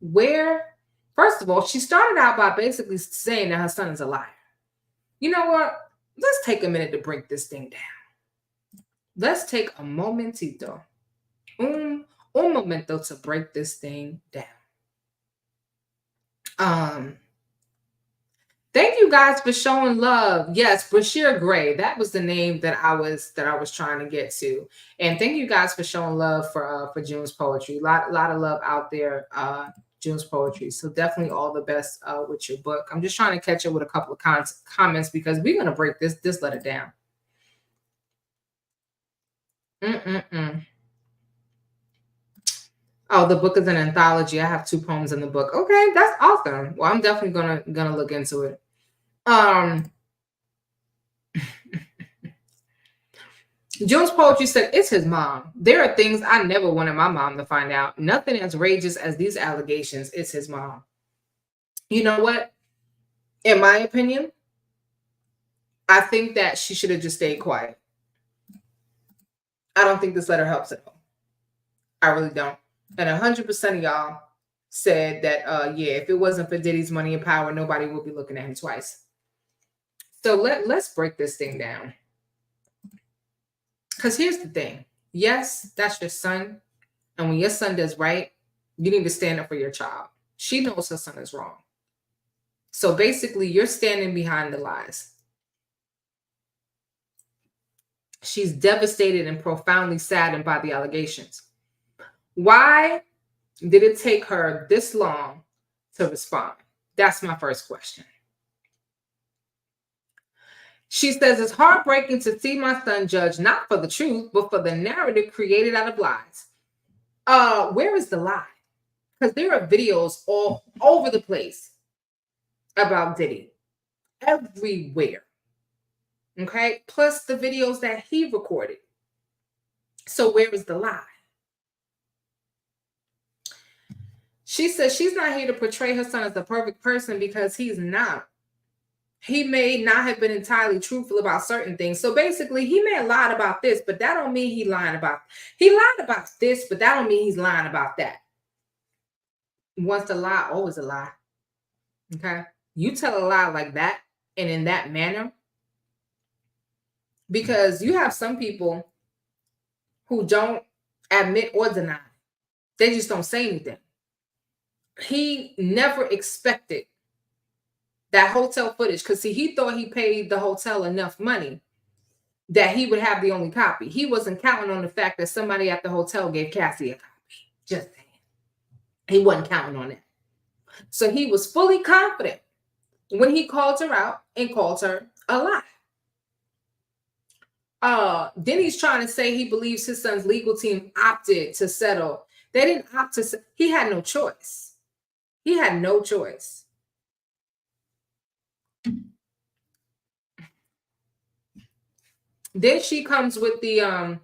Where, first of all, she started out by basically saying that her son is a liar. You know what? Let's take a minute to break this thing down. Let's take a momentito. Un momento to break this thing down. Thank you guys for showing love. Yes, Brashear Gray. That was the name that I was trying to get to. And thank you guys for showing love for June's poetry. Lot of love out there, June's poetry. So definitely all the best with your book. I'm just trying to catch up with a couple of comments because we're gonna break this letter down. Oh, the book is an anthology. I have 2 poems in the book. Okay, that's awesome. Well, I'm definitely gonna look into it. June's poetry said, it's his mom. There are things I never wanted my mom to find out. Nothing as outrageous as these allegations. It's his mom. You know what? In my opinion, I think that she should have just stayed quiet. I don't think this letter helps at all. I really don't. And 100% of y'all said that, yeah, if it wasn't for Diddy's money and power, nobody would be looking at him twice. So let's break this thing down. Because here's the thing. Yes, that's your son. And when your son does right, you need to stand up for your child. She knows her son is wrong. So basically, you're standing behind the lies. She's devastated and profoundly saddened by the allegations. Why did it take her this long to respond? That's my first question. She says, it's heartbreaking to see my son judged not for the truth, but for the narrative created out of lies. Where is the lie? Because there are videos all over the place about Diddy. Everywhere. Okay? Plus the videos that he recorded. So where is the lie? She says she's not here to portray her son as the perfect person because he's not. He may not have been entirely truthful about certain things. So basically, he may have lied about this, but that don't mean he lied about this, but that don't mean he's lying about that. Once a lie, always a lie. Okay? You tell a lie like that and in that manner, because you have some people who don't admit or deny. They just don't say anything. He never expected that hotel footage, because see, he thought he paid the hotel enough money that he would have the only copy. He wasn't counting on the fact that somebody at the hotel gave Cassie a copy. Just saying. He wasn't counting on that. So he was fully confident when he called her out and called her a lie. Then he's trying to say he believes his son's legal team opted to settle. They didn't opt to. He had no choice. He had no choice. Then she comes with the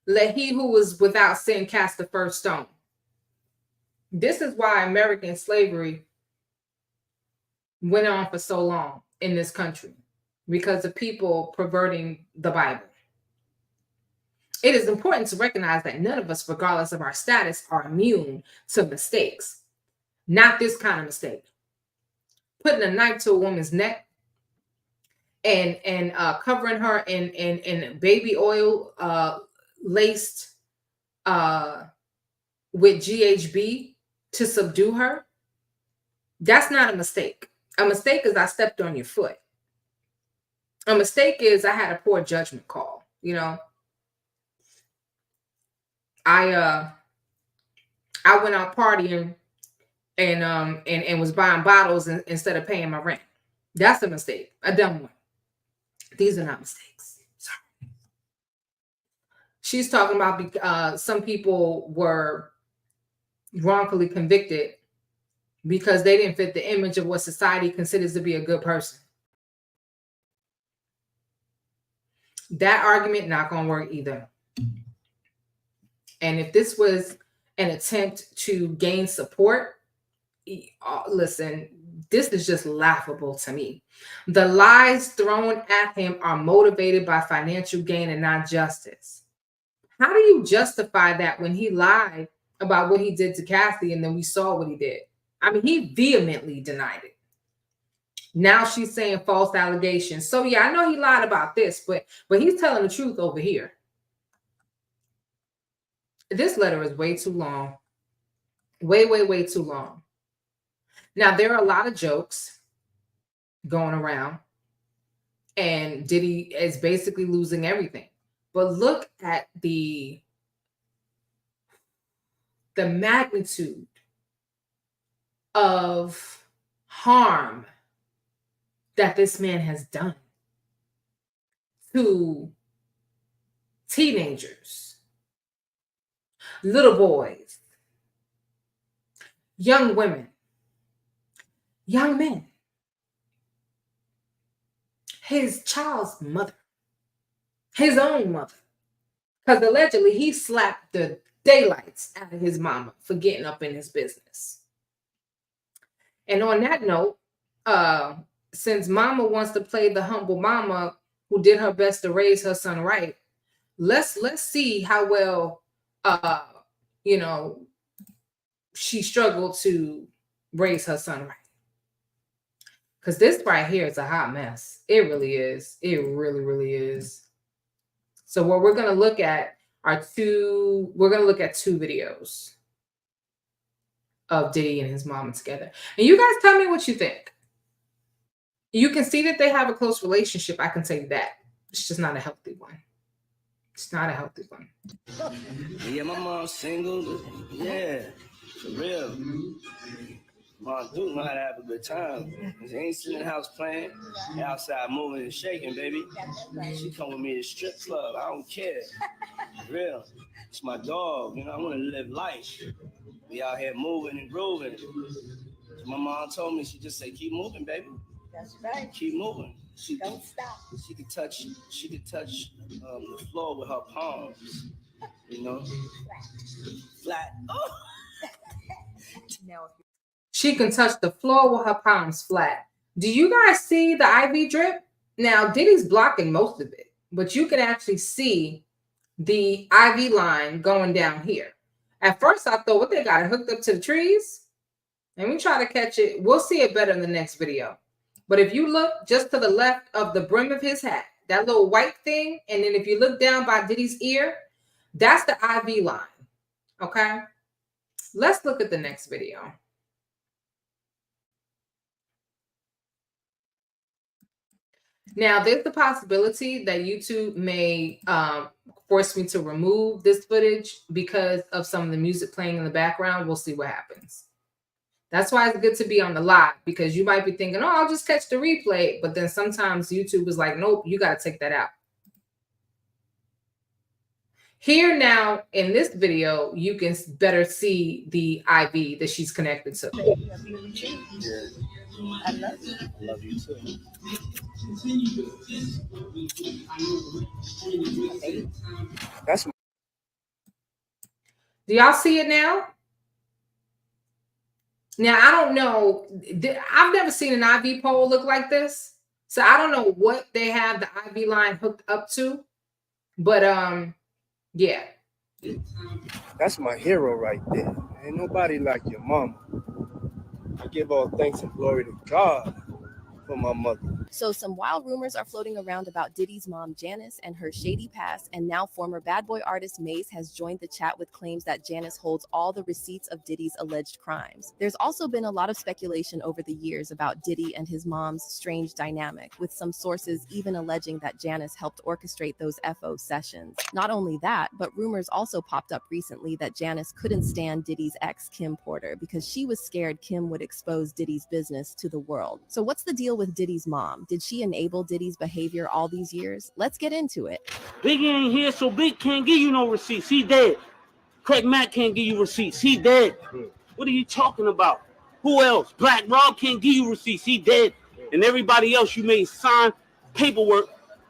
let he who was without sin cast the first stone. This is why American slavery went on for so long in this country, because of people perverting the Bible. It is important to recognize that none of us, regardless of our status, are immune to mistakes. Not this kind of mistake. Putting a knife to a woman's neck and covering her in baby oil laced with GHB to subdue her. That's not a mistake. A mistake is I stepped on your foot. A mistake is I had a poor judgment call. You know, I went out partying and was buying bottles instead of paying my rent. That's a mistake. A dumb one. These are not mistakes. Sorry. She's talking about some people were wrongfully convicted because they didn't fit the image of what society considers to be a good person. That argument not going to work either. And if this was an attempt to gain support, listen, this is just laughable to me. The lies thrown at him are motivated by financial gain and not justice. How do you justify that when he lied about what he did to Kathy and then we saw what he did? I mean, he vehemently denied it. Now she's saying false allegations. So yeah, I know he lied about this, but he's telling the truth over here. This letter is way too long. Way too long. Now, there are a lot of jokes going around, and Diddy is basically losing everything. But look at the magnitude of harm that this man has done to teenagers, little boys, young women, young men, his child's mother, his own mother. Because allegedly he slapped the daylights out of his mama for getting up in his business. And on that note, since mama wants to play the humble mama who did her best to raise her son right, let's see how well you know, she struggled to raise her son right. Because this right here is a hot mess. It really is. It really, really is. So what we're going to look at are two videos of Diddy and his mama together. And you guys tell me what you think. You can see that they have a close relationship. I can tell you that. It's just not a healthy one. It's not a healthy one. Yeah, my mom's single. Yeah, for real. Mom do know how to have a good time. She ain't sitting in the house playing. They outside moving and shaking, baby. She come with me to the strip club. I don't care. For real. It's my dog. You know, I want to live life. We out here moving and grooving. My mom told me, she just said, keep moving, baby. That's right. Keep moving. She don't stop. She could touch the floor with her palms. You know, flat. Oh. She can touch the floor with her palms flat. Do you guys see the IV drip? Now, Diddy's blocking most of it, but you can actually see the IV line going down here. At first, I thought, what, they got it hooked up to the trees? And we try to catch it. We'll see it better in the next video. But if you look just to the left of the brim of his hat, that little white thing, and then if you look down by Diddy's ear, that's the IV line, okay? Let's look at the next video. Now, there's the possibility that YouTube may force me to remove this footage because of some of the music playing in the background. We'll see what happens. That's why it's good to be on the live, because you might be thinking, oh, I'll just catch the replay. But then sometimes YouTube is like, nope, you got to take that out. Here now in this video, you can better see the IV that she's connected to. I love you. I love you too. Do y'all see it now? Now, I don't know. I've never seen an IV pole look like this. So I don't know what they have the IV line hooked up to. But, yeah. That's my hero right there. Ain't nobody like your mama. I give all thanks and glory to God for my mother. So some wild rumors are floating around about Diddy's mom, Janice, and her shady past, and now former Bad Boy artist Maze has joined the chat with claims that Janice holds all the receipts of Diddy's alleged crimes. There's also been a lot of speculation over the years about Diddy and his mom's strange dynamic, with some sources even alleging that Janice helped orchestrate those FO sessions. Not only that, but rumors also popped up recently that Janice couldn't stand Diddy's ex, Kim Porter, because she was scared Kim would expose Diddy's business to the world. So what's the deal with Diddy's mom? Did she enable Diddy's behavior all these years? Let's get into it. Biggie ain't here, so Big can't give you no receipts. He dead. Craig Mack can't give you receipts. He dead. What are you talking about? Who else? Black Rob can't give you receipts. He dead. And everybody else, you made sign paperwork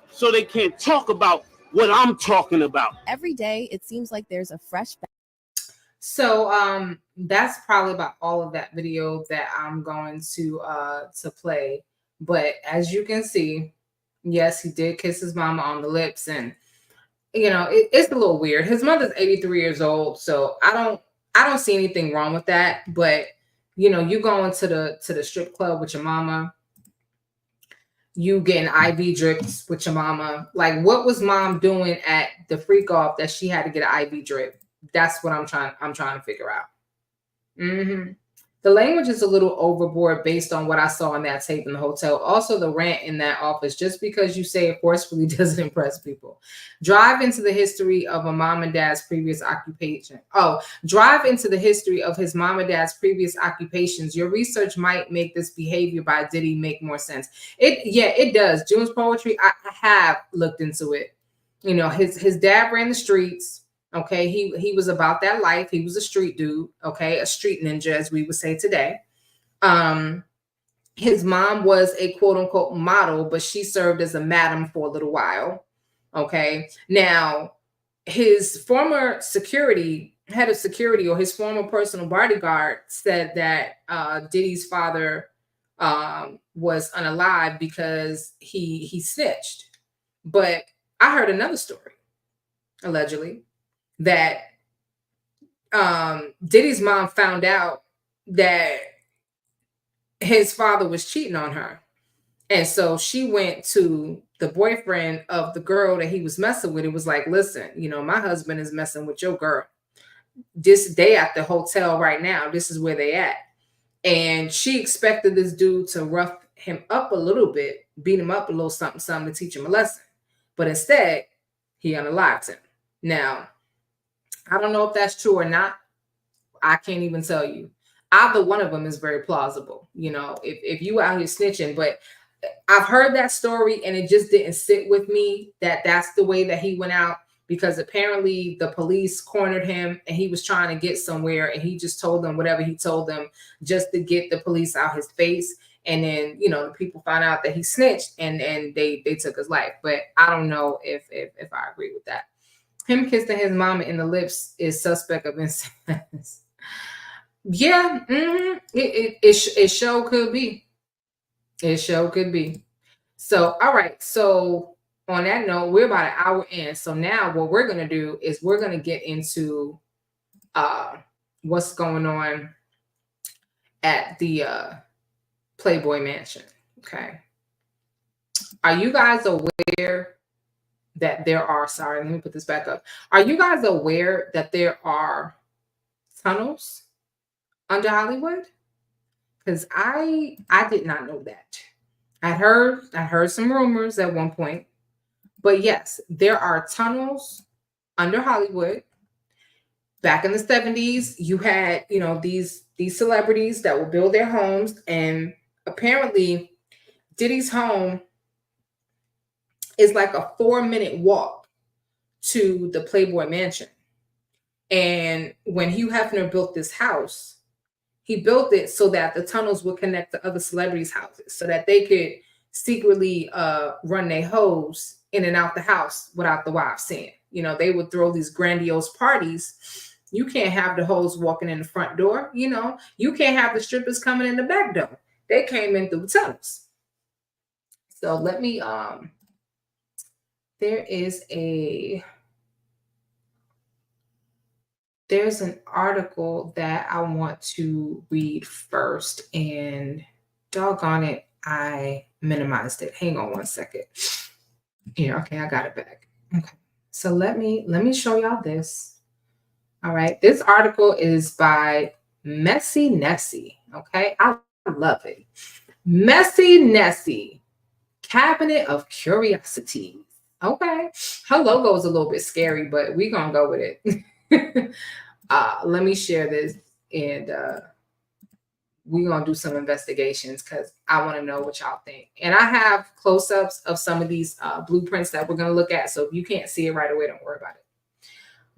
so they can't talk about what I'm talking about. Every day, it seems like there's a fresh... So that's probably about all of that video that I'm going to play. But as you can see, yes, he did kiss his mama on the lips, and you know, it's a little weird. His mother's 83 years old, so I don't see anything wrong with that. But you know, you going to the strip club with your mama, you getting IV drips with your mama. Like, what was mom doing at the freak off that she had to get an IV drip? That's what I'm trying to figure out. The language is a little overboard based on what I saw on that tape in the hotel. Also, the rant in that office, just because you say it forcefully doesn't impress people. Drive into the history of a mom and dad's previous occupation. Oh, drive into the history of his mom and dad's previous occupations. Your research might make this behavior by Diddy make more sense. It does. June's poetry, I have looked into it. You know, his dad ran the streets. Okay, he was about that life. He was a street dude, okay, a street ninja, as we would say today. His mom was a quote unquote model, but she served as a madam for a little while. Okay. Now, his former head of security, or his former personal bodyguard, said that Diddy's father was unalive because he snitched. But I heard another story, allegedly, that Diddy's mom found out that his father was cheating on her. And so she went to the boyfriend of the girl that he was messing with. It was like, listen, my husband is messing with your girl. They at the hotel right now. This is where they at. And she expected this dude to rough him up a little bit, beat him up a little something, something to teach him a lesson. But instead, he unalived him. Now, I don't know if that's true or not. I can't even tell you. Either one of them is very plausible, if you out here snitching. But I've heard that story and it just didn't sit with me that that's the way that he went out, because apparently the police cornered him and he was trying to get somewhere and he just told them whatever he told them just to get the police out his face. And then, the people found out that he snitched and they took his life. But I don't know if I agree with that. Him kissing his mama in the lips is suspect of incest. Yeah, it sure could be. It sure could be. So, all right. So on that note, we're about an hour in. So now what we're going to do is we're going to get into what's going on at the Playboy Mansion. Okay. Are you guys aware that there are, sorry, let me put this back up. Are you guys aware that there are tunnels under Hollywood? Because I did not know that. I heard some rumors at one point, but yes, there are tunnels under Hollywood. Back in the 70s, you had, these celebrities that would build their homes, and apparently Diddy's home is like a 4-minute walk to the Playboy Mansion. And when Hugh Hefner built this house, he built it so that the tunnels would connect to other celebrities' houses so that they could secretly run their hoes in and out the house without the wives seeing. They would throw these grandiose parties. You can't have the hoes walking in the front door. You can't have the strippers coming in the back door. They came in through the tunnels. So let me, there's an article that I want to read first, and doggone it, I minimized it. Hang on one second. Here, okay, I got it back. Okay, so let me show y'all this. All right, this article is by Messy Nessie. Okay, I love it. Messy Nessie, Cabinet of Curiosities. Okay, her logo is a little bit scary, but we're gonna go with it. Let me share this, and we're gonna do some investigations because I want to know what y'all think. And I have close-ups of some of these blueprints that we're gonna look at. So if you can't see it right away, don't worry about it.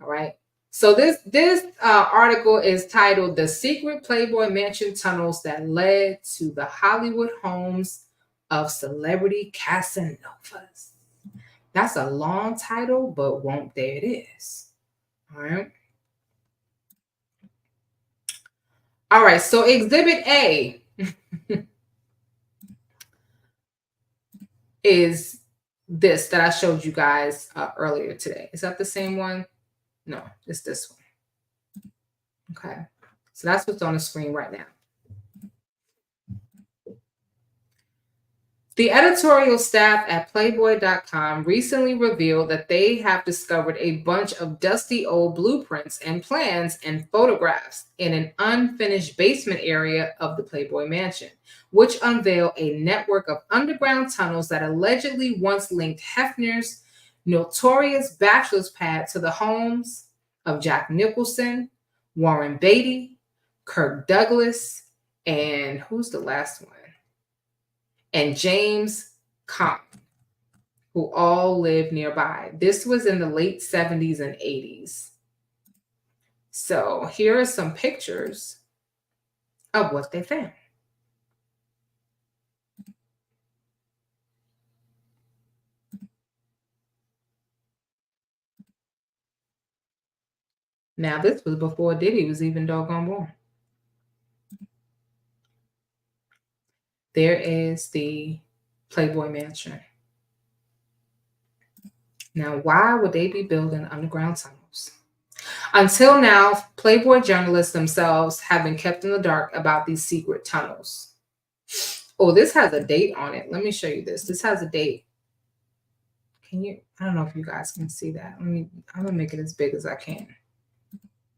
All right. So this article is titled "The Secret Playboy Mansion Tunnels That Led to the Hollywood Homes of Celebrity Casanovas." That's a long title, but there it is. All right. All right, so Exhibit A is this that I showed you guys earlier today. Is that the same one? No, it's this one. Okay, so that's what's on the screen right now. The editorial staff at Playboy.com recently revealed that they have discovered a bunch of dusty old blueprints and plans and photographs in an unfinished basement area of the Playboy Mansion, which unveil a network of underground tunnels that allegedly once linked Hefner's notorious bachelor's pad to the homes of Jack Nicholson, Warren Beatty, Kirk Douglas, and who's the last one? And James Comp, who all live nearby. This was in the late 70s and 80s. So here are some pictures of what they found. Now, this was before Diddy was even doggone born. There is the Playboy Mansion. Now, why would they be building underground tunnels? Until now, Playboy journalists themselves have been kept in the dark about these secret tunnels. Oh, this has a date on it. Let me show you this. This has a date. Can you? I don't know if you guys can see that. I'm gonna make it as big as I can.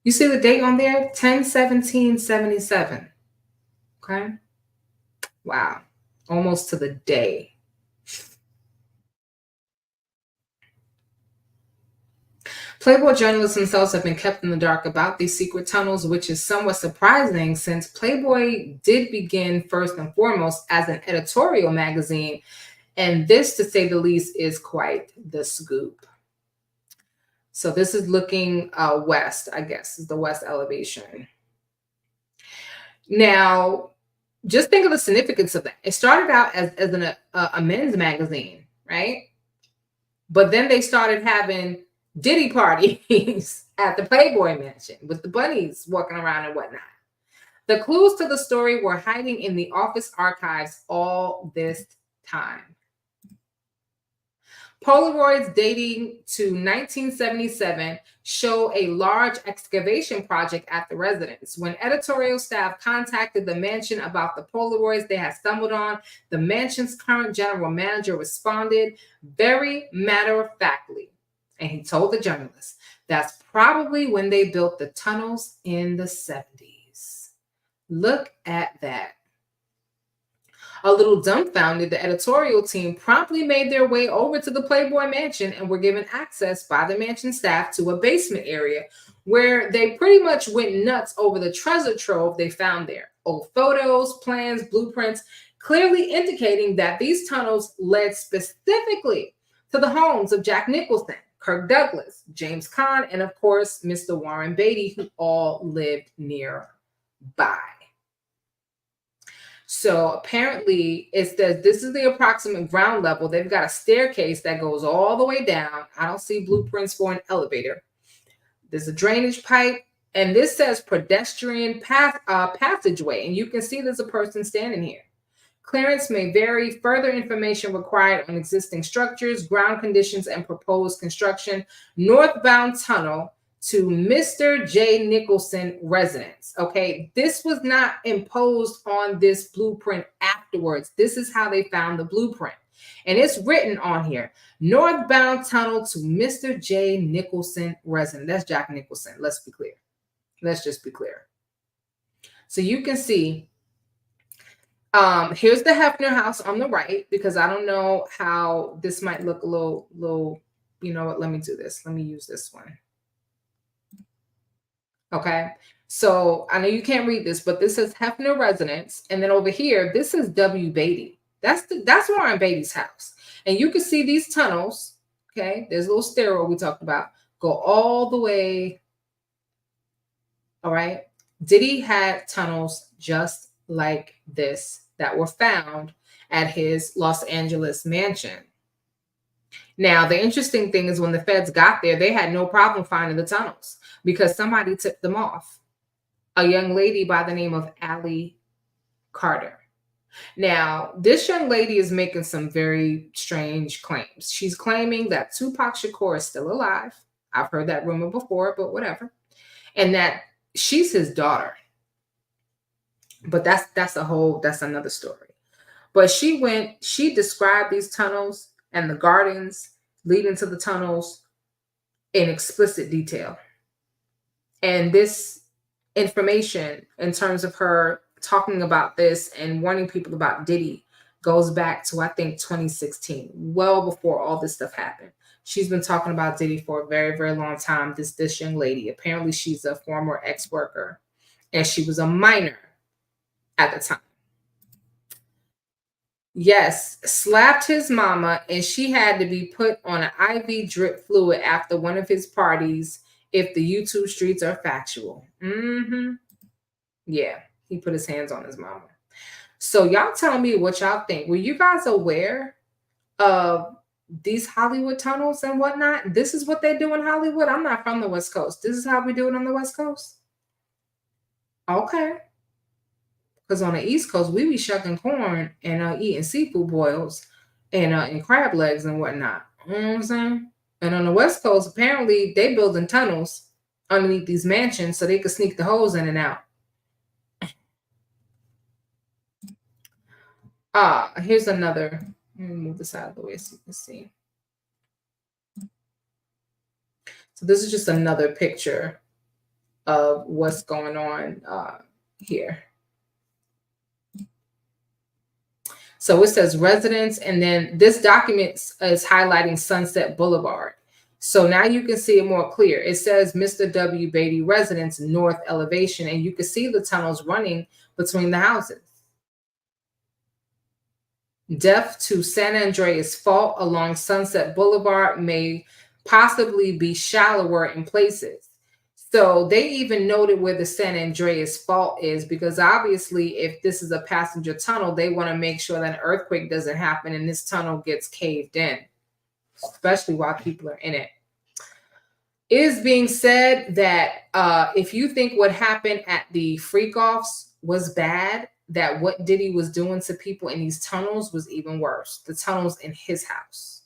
You see the date on there? 10/17/77. Okay. Wow. Almost to the day. Playboy journalists themselves have been kept in the dark about these secret tunnels, which is somewhat surprising since Playboy did begin first and foremost as an editorial magazine. And this, to say the least, is quite the scoop. So this is looking west, I guess, is the west elevation. Now, just think of the significance of that. It started out as a men's magazine, right? But then they started having Diddy parties at the Playboy Mansion with the bunnies walking around and whatnot. The clues to the story were hiding in the office archives all this time. Polaroids dating to 1977 show a large excavation project at the residence. When editorial staff contacted the mansion about the Polaroids they had stumbled on, the mansion's current general manager responded very matter-of-factly. And he told the journalists, that's probably when they built the tunnels in the 70s. Look at that. A little dumbfounded, the editorial team promptly made their way over to the Playboy Mansion and were given access by the mansion staff to a basement area where they pretty much went nuts over the treasure trove they found there. Old photos, plans, blueprints, clearly indicating that these tunnels led specifically to the homes of Jack Nicholson, Kirk Douglas, James Caan, and of course, Mr. Warren Beatty, who all lived nearby. So apparently it says this is the approximate ground level. They've got a staircase that goes all the way down. I don't see blueprints for an elevator. There's a drainage pipe, and this says pedestrian passageway. And you can see there's a person standing here. Clearance may vary. Further information required on existing structures, ground conditions, and proposed construction. Northbound tunnel to Mr. J. Nicholson residence. Okay, this was not imposed on this blueprint afterwards. This is how they found the blueprint. And it's written on here, northbound tunnel to Mr. J. Nicholson residence. That's Jack Nicholson. Let's be clear. Let's just be clear. So you can see, here's the Hefner house on the right, because I don't know how this might look a little, you know what, let me do this. Let me use this one. Okay, so I know you can't read this, but this is Hefner residence, and then over here, this is W. Beatty. That's Warren Beatty's house, and you can see these tunnels. Okay, there's a little stairwell we talked about, go all the way. All right, Diddy had tunnels just like this that were found at his Los Angeles mansion. Now, the interesting thing is when the feds got there, they had no problem finding the tunnels because somebody tipped them off. A young lady by the name of Allie Carter. Now, this young lady is making some very strange claims. She's claiming that Tupac Shakur is still alive. I've heard that rumor before, but whatever. And that she's his daughter. But that's another story. But she described these tunnels and the gardens leading to the tunnels in explicit detail. And this information, in terms of her talking about this and warning people about Diddy, goes back to, I think, 2016, well before all this stuff happened. She's been talking about Diddy for a very, very long time, this young lady. Apparently, she's a former ex-worker, and she was a minor at the time. Yes, slapped his mama, and she had to be put on an IV drip fluid after one of his parties if the YouTube streets are factual. Yeah, he put his hands on his mama. So y'all tell me what y'all think. Were you guys aware of these Hollywood tunnels and whatnot, this is what they do in Hollywood. I'm not from the West Coast. This is how we do it on the West Coast. Okay. Because on the East Coast, we be shucking corn and eating seafood boils and crab legs and whatnot. You know what I'm saying? And on the West Coast, apparently they building tunnels underneath these mansions so they could sneak the hoes in and out. Here's another. Let me move this out of the way so you can see. So this is just another picture of what's going on here. So it says residence, and then this document is highlighting Sunset Boulevard. So now you can see it more clear. It says Mr. W. Beatty Residence, North Elevation, and you can see the tunnels running between the houses. Depth to San Andreas Fault along Sunset Boulevard may possibly be shallower in places. So they even noted where the San Andreas Fault is, because obviously if this is a passenger tunnel, they want to make sure that an earthquake doesn't happen and this tunnel gets caved in, especially while people are in it. It is being said that if you think what happened at the freak-offs was bad, that what Diddy was doing to people in these tunnels was even worse. The tunnels in his house.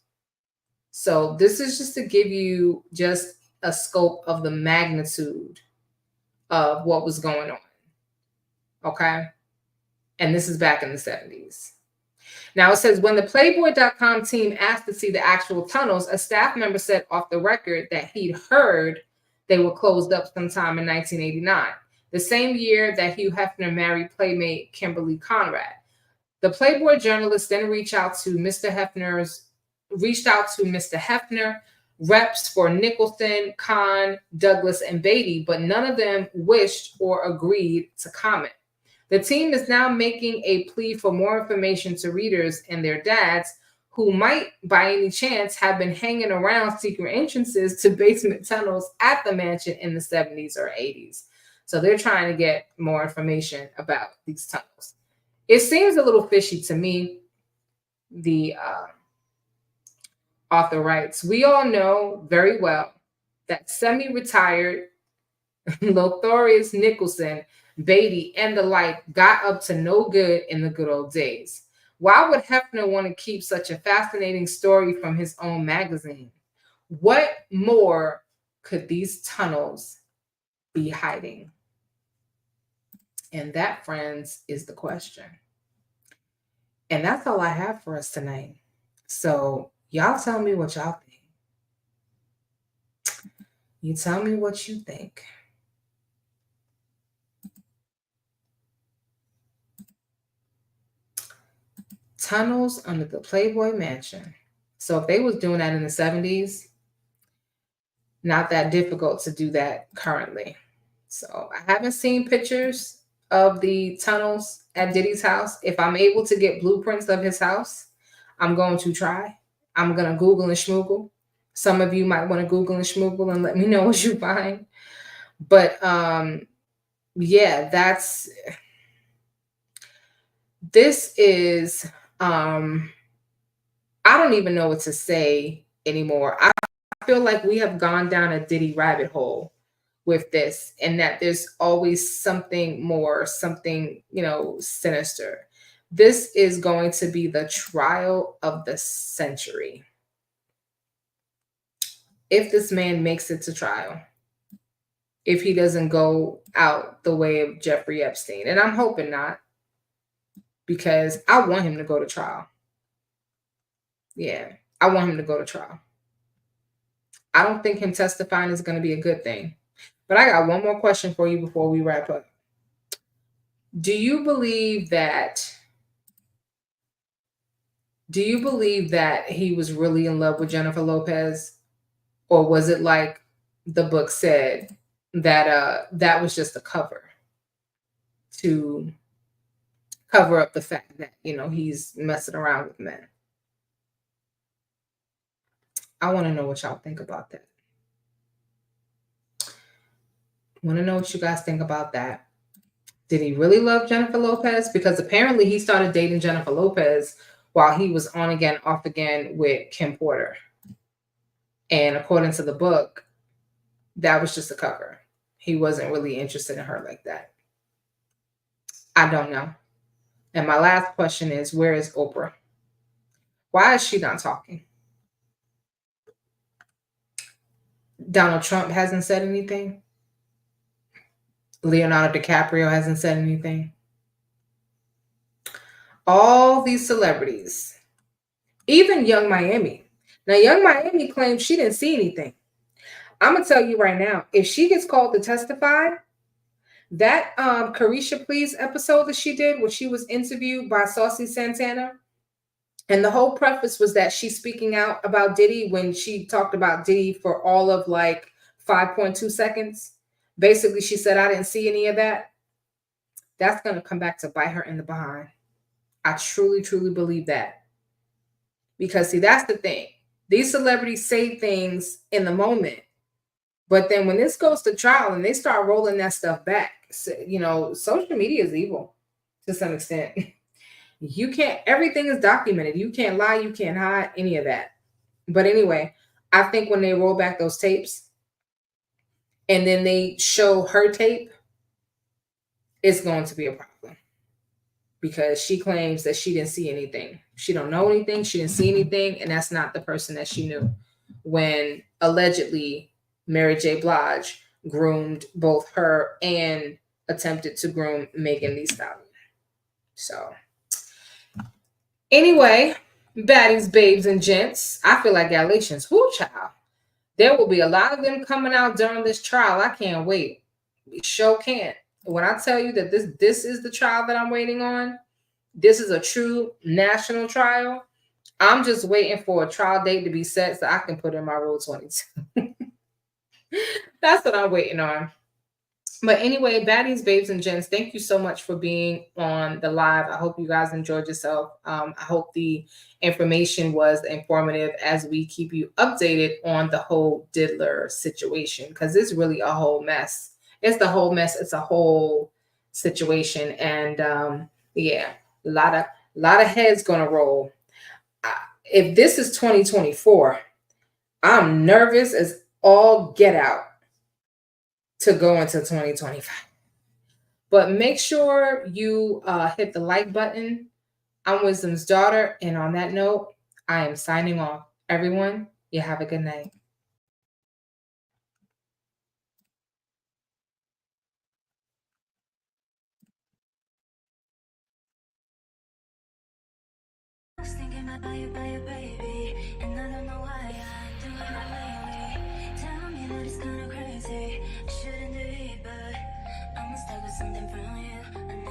So this is just to give you just a scope of the magnitude of what was going on. Okay. And this is back in the 70s. Now it says, when the Playboy.com team asked to see the actual tunnels, a staff member said off the record that he'd heard they were closed up sometime in 1989, the same year that Hugh Hefner married playmate Kimberly Conrad. The Playboy journalist then reached out to Mr. Hefner, reps for Nicholson, Kahn, Douglas, and Beatty, but none of them wished or agreed to comment. The team is now making a plea for more information to readers and their dads who might, by any chance, have been hanging around secret entrances to basement tunnels at the mansion in the 70s or 80s. So they're trying to get more information about these tunnels. It seems a little fishy to me, the author writes, we all know very well that semi-retired Lotharius Nicholson, Beatty, and the like got up to no good in the good old days. Why would Hefner want to keep such a fascinating story from his own magazine? What more could these tunnels be hiding? And that, friends, is the question. And that's all I have for us tonight. So y'all tell me what y'all think. You tell me what you think. Tunnels under the Playboy Mansion. So if they was doing that in the 70s, not that difficult to do that currently. So I haven't seen pictures of the tunnels at Diddy's house. If I'm able to get blueprints of his house, I'm going to try. I'm going to Google and schmoogle. Some of you might want to Google and schmoogle and let me know what you find. But yeah, this is, I don't even know what to say anymore. I feel like we have gone down a Diddy rabbit hole with this, and that there's always something more, something, sinister. This is going to be the trial of the century. If this man makes it to trial, if he doesn't go out the way of Jeffrey Epstein, and I'm hoping not, because I want him to go to trial. Yeah, I want him to go to trial. I don't think him testifying is going to be a good thing. But I got one more question for you before we wrap up. Do you believe that he was really in love with Jennifer Lopez? Or was it like the book said, that that was just a cover to cover up the fact that, he's messing around with men? I want to know what y'all think about that. Want to know what you guys think about that. Did he really love Jennifer Lopez? Because apparently he started dating Jennifer Lopez while he was on again, off again with Kim Porter. And according to the book, that was just a cover. He wasn't really interested in her like that. I don't know. And my last question is, where is Oprah? Why is she not talking? Donald Trump hasn't said anything. Leonardo DiCaprio hasn't said anything. All these celebrities, even Young Miami. Now, Young Miami claims she didn't see anything. I'm going to tell you right now, if she gets called to testify, that Carisha Please episode that she did, where she was interviewed by Saucy Santana, and the whole preface was that she's speaking out about Diddy when she talked about Diddy for all of like 5.2 seconds. Basically, she said, I didn't see any of that. That's going to come back to bite her in the behind. I truly, truly believe that. Because, see, that's the thing. These celebrities say things in the moment. But then when this goes to trial and they start rolling that stuff back, you know, social media is evil to some extent. You can't, everything is documented. You can't lie, you can't hide any of that. But anyway, I think when they roll back those tapes and then they show her tape, it's going to be a problem. Because she claims that she didn't see anything. She don't know anything, she didn't see anything, and that's not the person that she knew when allegedly Mary J. Blige groomed both her and attempted to groom Megan Thee Stallion. So anyway, baddies, babes, and gents, I feel like Galatians, whoo child. There will be a lot of them coming out during this trial. I can't wait. We sure can't. When I tell you that this is the trial that I'm waiting on, this is a true national trial. I'm just waiting for a trial date to be set so I can put in my Rule 22. That's what I'm waiting on. But anyway, baddies, babes, and gents, thank you so much for being on the live. I hope you guys enjoyed yourself. I hope the information was informative as we keep you updated on the whole Diddler situation, because it's really a whole mess. It's the whole mess. It's a whole situation. And yeah, a lot of heads gonna roll. If this is 2024, I'm nervous as all get out to go into 2025. But make sure you hit the like button. I'm Wisdom's daughter. And on that note, I am signing off. Everyone, you have a good night. Thinking about you, baby, and I don't know why I'm doing it lately. Tell me that it's kinda crazy. I shouldn't do it, but I'm stuck with something from you.